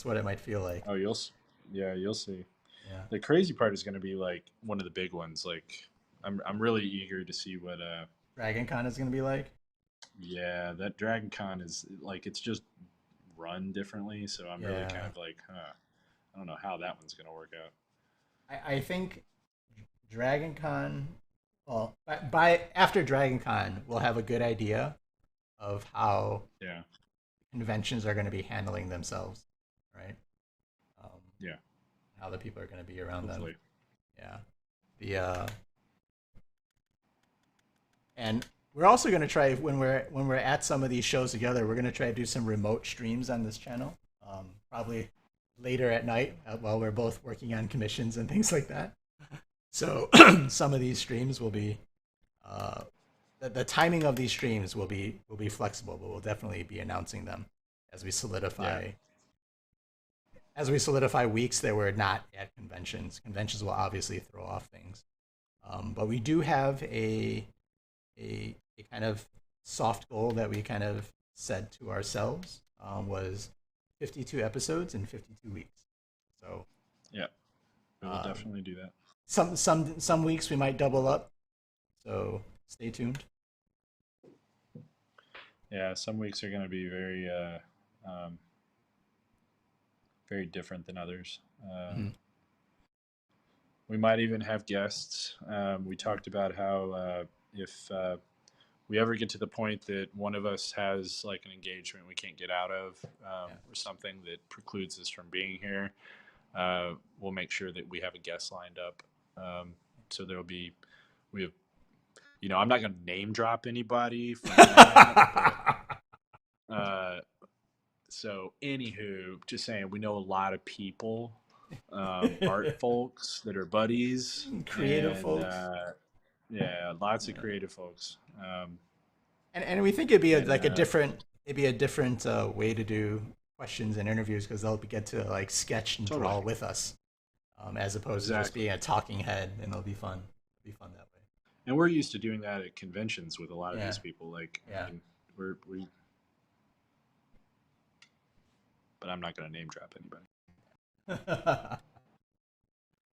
what it might feel like. Oh, yeah, you'll see. Yeah. The crazy part is going to be like one of the big ones. Like, I'm really eager to see what Dragon Con is gonna be like. yeah, that Dragon Con is like it's just run differently. So I'm really kind Yeah. of like, huh, I don't know how that one's going to work out. I think Dragon Con. Well, by after Dragon Con, we'll have a good idea of how Yeah, conventions are going to be handling themselves, right? Um, yeah, how the people are going to be around them. hopefully. Yeah. The and we're also going to try when we're at some of these shows together. We're going to try to do some remote streams on this channel, probably later at night while we're both working on commissions and things like that. So some of these streams will be uh, the timing of these streams will be flexible, but we'll definitely be announcing them as we Yeah, solidify weeks that we're not at conventions. Conventions will obviously throw off things, but we do have a kind of soft goal that we kind of set to ourselves was 52 episodes in 52 weeks. So yeah, we will um, definitely do that. some weeks we might double up. So stay tuned. Yeah, some weeks are going to be um, very different than others. Mhm. We might even have guests. We talked about how if we ever get to the point that one of us has like an engagement we can't get out of Yeah. or something that precludes us from being here, we'll make sure that we have a guest lined up. So there'll be, we have, I'm not going to name drop anybody from that, but so anywho, just saying, we know a lot of people, art folks that are buddies, Creative and folks. yeah, lots of Yeah. creative folks. And we think it'd be And like a different maybe a different way to do questions and interviews because they'll get to like sketch and Totally. draw with us, as opposed to just Exactly. being a talking head, and it'll be fun. It'll be fun that way. And we're used to doing that at conventions with a lot of Yeah, these people. Like, I yeah. mean, we, but I'm not going to name drop anybody.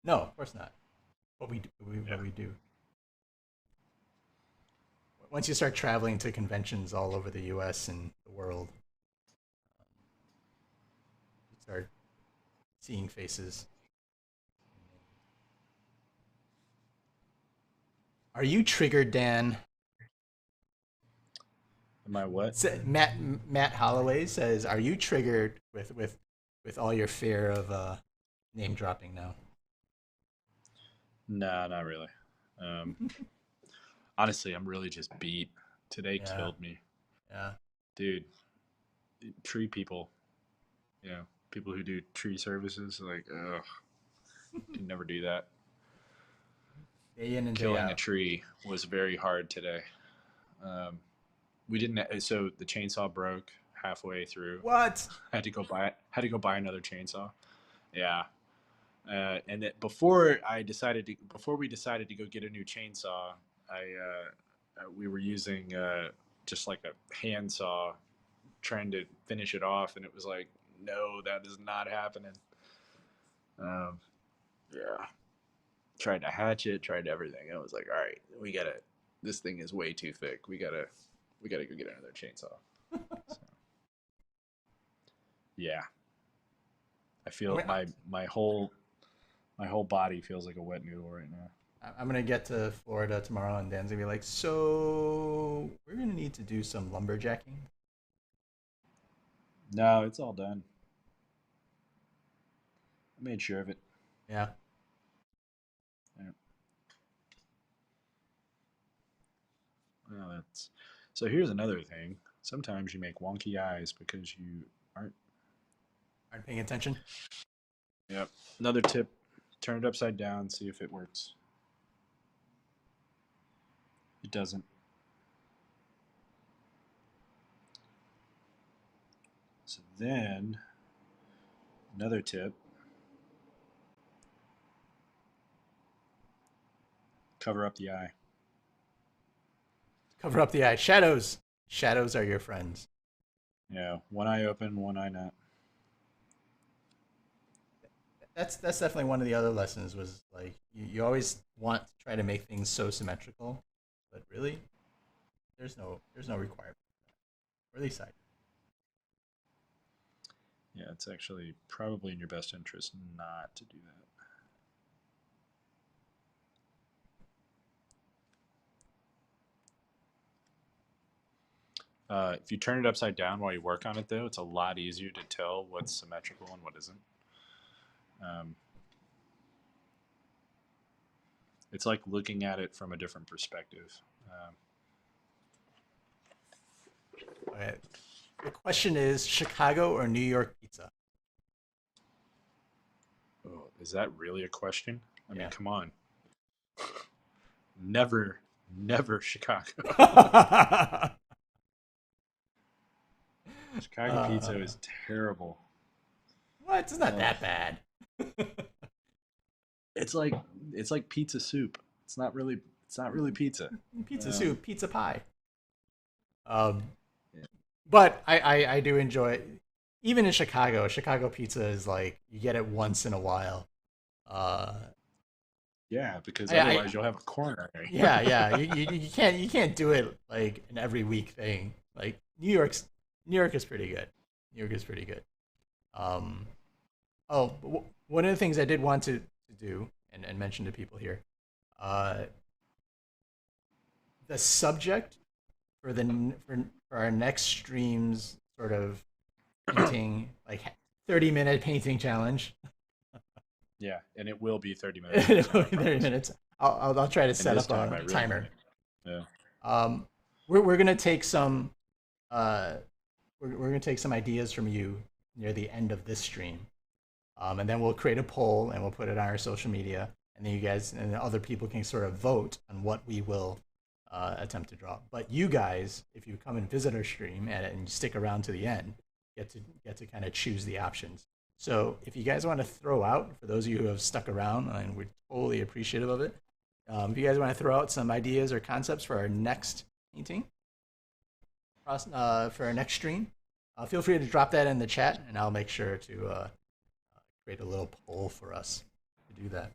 No, of course not. What we do, Yeah. what we do. Once you start traveling to conventions all over the U.S. and the world, you start seeing faces. Are you triggered, Dan? Am I what? Matt Holloway says, "Are you triggered with all your fear of name dropping now?" Nah, not really. Um, honestly, I'm really just beat. Today Yeah, killed me, yeah. dude. Tree people, people who do tree services, like, ugh, can never do that. Day in and day Killing a out. tree was very hard today. Um, we didn't. So the chainsaw broke halfway through. What? Had to go buy another chainsaw. Yeah. And that before we decided to go get a new chainsaw, we were using just like a handsaw trying to finish it off, and it was like, no, that is not happening. Um, yeah, tried to hatch it, tried everything. I was like, all right, we gotta. This thing is way too thick. We gotta go get another chainsaw. So, yeah, I I feel mean, my whole body feels like a wet noodle right now. I'm gonna get to Florida tomorrow, and Dan's gonna be like, "So we're gonna need to do some lumberjacking." No, it's all done. I made sure of it. Yeah. Yeah. Well, that's so. Here's another thing. Sometimes you make wonky eyes because you aren't. Aren't paying attention. Yep. Another tip: turn it upside down, see if it works. It doesn't. So then, another tip: cover up the eye. Cover up the eye. Shadows. Shadows are your friends. Yeah, one eye open, one eye not. That's definitely one of the other lessons. Was like you always want to try to make things so symmetrical, but really, there's no requirement. Or at least I. Yeah, it's actually probably in your best interest not to do that. If you turn it upside down while you work on it, though, it's a lot easier to tell what's symmetrical and what isn't. Um, it's like looking at it from a different perspective. Okay. The question is Chicago or New York pizza? Oh, is that really a question? I mean, Yeah. come on. Never, never Chicago. Chicago pizza uh, is terrible. what? It's not Oh, that bad. it's like it's like pizza soup. It's not really pizza. Pizza Um, soup, pizza pie. Um, yeah. but I do enjoy even in Chicago. Chicago pizza is like you get it once in a while. Uh, Yeah, because I otherwise you'll have a coronary. yeah, yeah. You can't do it like an every week thing. Like New York is pretty good. New York is pretty good. Um, oh, one of the things I did want to do and mention to people here, uh, the subject for for our next stream's sort of painting, like 30-minute painting challenge. Yeah, and it will be 30 minutes this time, I 30 promise. minutes. I'll try to And set this up time I a really mean timer. it. Yeah. Um, we're gonna take some uh, we're gonna take some ideas from you near the end of this stream, and then we'll create a poll and we'll put it on our social media, and then you guys and other people can sort of vote on what we will attempt to draw. But you guys, if you come and visit our stream and you stick around to the end, get to kind of choose the options. So if you guys want to throw out, for those of you who have stuck around, and we're totally appreciative of it, if you guys want to throw out some ideas or concepts for our next painting, for our next stream, feel free to drop that in the chat, and I'll make sure to create a little poll for us to do that.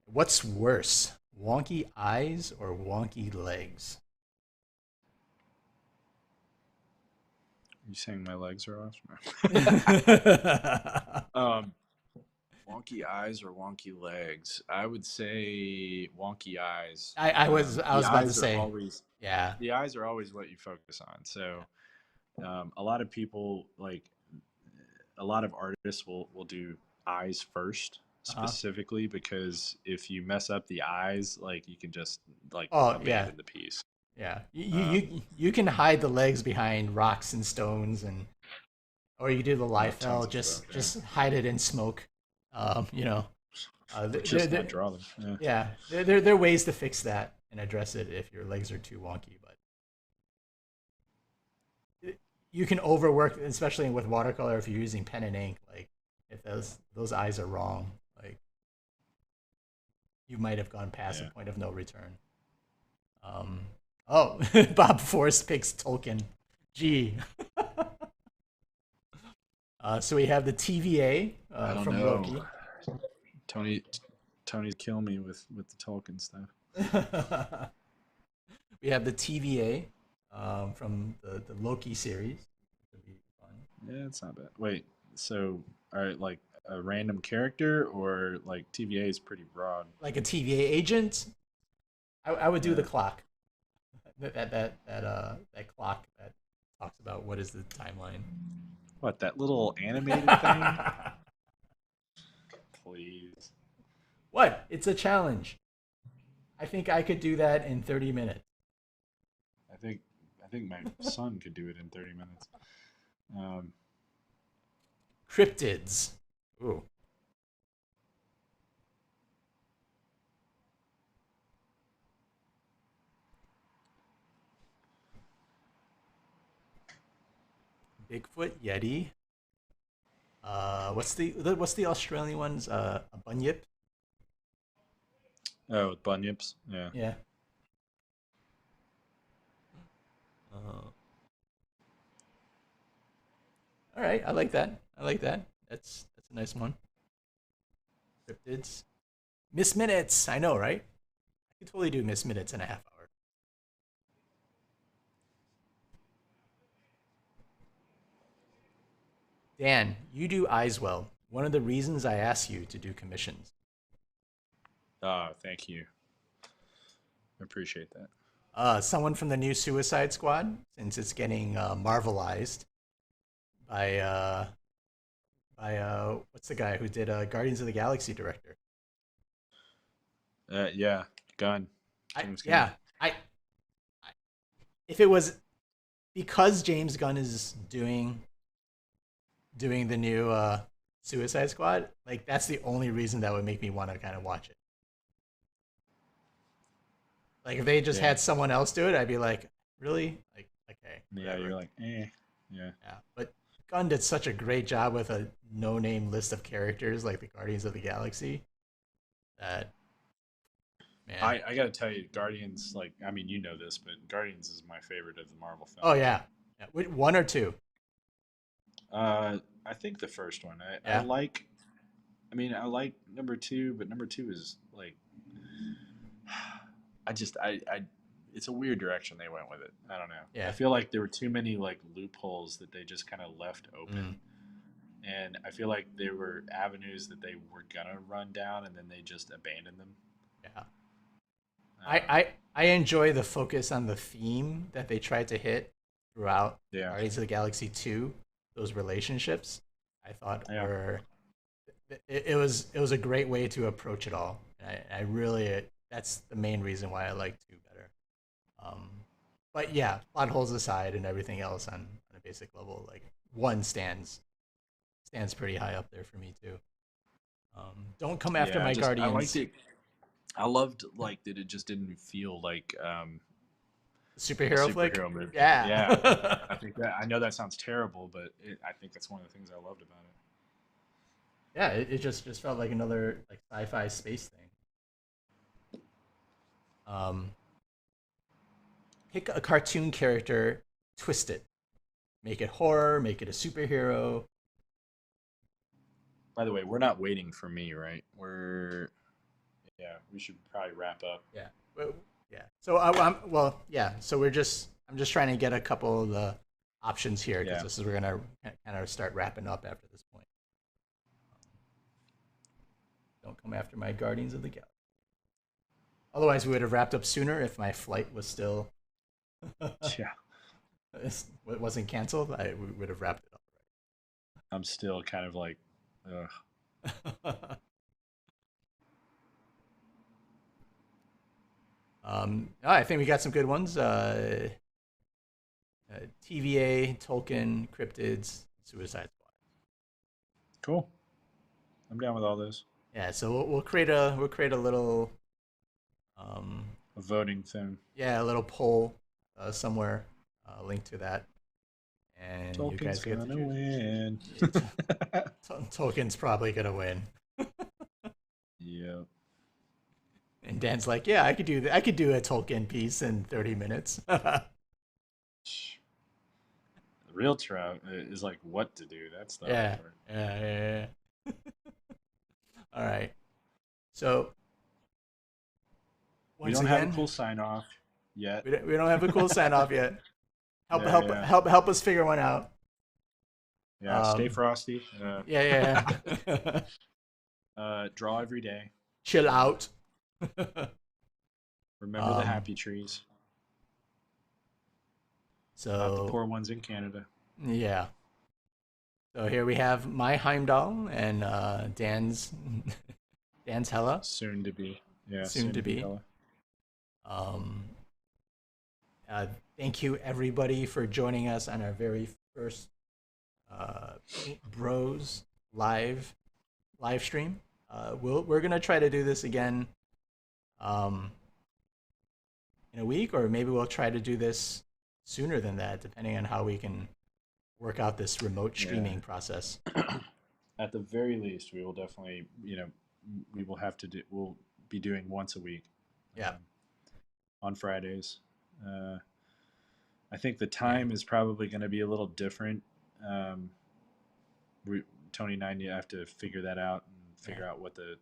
What's worse, wonky eyes or wonky legs? You saying my legs are off? Wonky eyes or wonky legs? I would say wonky eyes. I was about to say, always, yeah. The eyes are always what you focus on. So a lot of people, like a lot of artists will do eyes first, specifically because if you mess up the eyes, like you can just like abandon the piece. Yeah, you can hide the legs behind rocks and stones, or you do the Liefeld, just hide it in smoke. Just not draw them. Yeah, there are ways to fix that and address it if your legs are too wonky, but you can overwork, especially with watercolor if you're using pen and ink. Like if those eyes are wrong, like you might have gone past the point of no return. Bob Forrest picks Tolkien. Gee. So we have the TVA from Loki. Tony's kill me with the Tolkien stuff. We have the TVA from the Loki series. Could be fun. Yeah, it's not bad. Wait, so like a random character or like TVA is pretty broad. Like a TVA agent, I would do the clock. That clock that talks about what is the timeline. What, that little animated thing? Please. What? It's a challenge. I think I could do that in 30 minutes. I think my son could do it in 30 minutes. Cryptids. Ooh. Bigfoot, Yeti. What's the Australian ones? A bunyip. Oh, with bunyips. Yeah. Yeah. All right, I like that. That's a nice one. Cryptids. Miss Minutes. I know, right? I could totally do Miss Minutes in a half hour. Dan, you do eyes well. One of the reasons I asked you to do commissions. Oh, thank you. I appreciate that. Someone from the new Suicide Squad, since it's getting Marvelized by what's the guy who did Guardians of the Galaxy director? Yeah, Gunn. If it was because James Gunn is doing the new Suicide Squad, like that's the only reason that would make me want to kind of watch it. Like if they just had someone else do it, I'd be like, really? Like, okay. Whatever. Yeah, you're like, Yeah. Yeah, but Gunn did such a great job with a no-name list of characters like the Guardians of the Galaxy that, man. I gotta tell you, Guardians, like, I mean, you know this, but Guardians is my favorite of the Marvel films. Oh yeah. One or two? I think the first one. I like number two, but number two is like, it's a weird direction they went with it. I don't know. Yeah. I feel like there were too many like loopholes that they just kind of left open. And I feel like there were avenues that they were gonna run down and then they just abandoned them. Yeah. I enjoy the focus on the theme that they tried to hit throughout Guardians of the Galaxy 2, those relationships. I thought were it was a great way to approach it all. I really that's the main reason why I like 2 better. But yeah, plot holes aside and everything else on a basic level, like 1 stands pretty high up there for me too. Don't come after my Guardians. I loved like that it just didn't feel like a Superhero flick. superhero movie. Yeah, Yeah. I think that I know that sounds terrible, but I think that's one of the things I loved about it. Yeah, it just felt like another like sci-fi space thing. Um, Pick a cartoon character, twist it, make it horror, make it a superhero. By the way, we're not waiting for me, right? We should probably wrap up. Yeah, yeah. So well, yeah. So I'm just trying to get a couple of the options here because Yeah. this is we're gonna kind of start wrapping up after this point. Don't come after my Guardians of the Galaxy. Otherwise, we would have wrapped up sooner if my flight was still Yeah. it wasn't canceled. We would have wrapped it up. I'm still kind of like, ugh. I think we got some good ones. TVA, Tolkien, Cryptids, Suicide Squad. Cool. I'm down with all those. Yeah, so we'll create a little A voting thing. yeah, a little poll somewhere, link to that, and you guys Tolkien's get to gonna choose. win. Tolkien's probably gonna win. Yeah. And Dan's like, yeah, I could do that. I could do a Tolkien piece in 30 minutes. The real trout is like what to do. That's the Yeah, hard part. yeah. All right. So We once don't again, have a cool sign off yet. we don't have a cool sign off yet. Yeah. Help us figure one out. Yeah, stay frosty. Yeah. Draw every day. Chill out. Remember the happy trees. So Not the poor ones in Canada. yeah. So here we have my Heimdall and Dan's Hela. Soon to be. Yeah, Soon to be. Hela. Thank you everybody for joining us on our very first Paint Bros live stream. We're gonna try to do this again in a week, or maybe we'll try to do this sooner than that, depending on how we can work out this remote streaming process. At the very least, we will definitely, we will have to do. We'll be doing once a week. Yeah. On Fridays. I think the time is probably going to be a little different. Tony and I have to figure that out and figure out what the,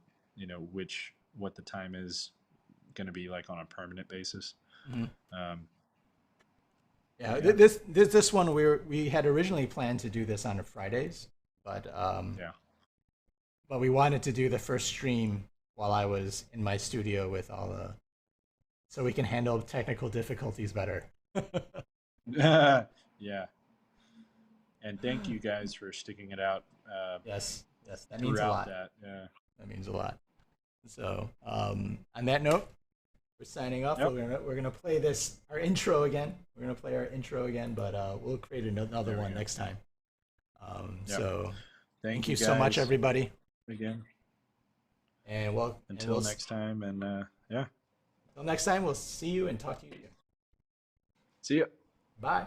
what the time is going to be like on a permanent basis. Mm-hmm. This one we had originally planned to do this on Fridays, but but we wanted to do the first stream while I was in my studio with all the, so we can handle technical difficulties better. Yeah. And thank you guys for sticking it out. Yes, that means a lot. That means a lot. So on that note, we're signing off. Yep. We're gonna play our intro again. We're gonna play our intro again, but we'll create another one next time. So thank you so much, everybody. Again. And until next time, and Until next time, we'll see you and talk to you again. See ya. Bye.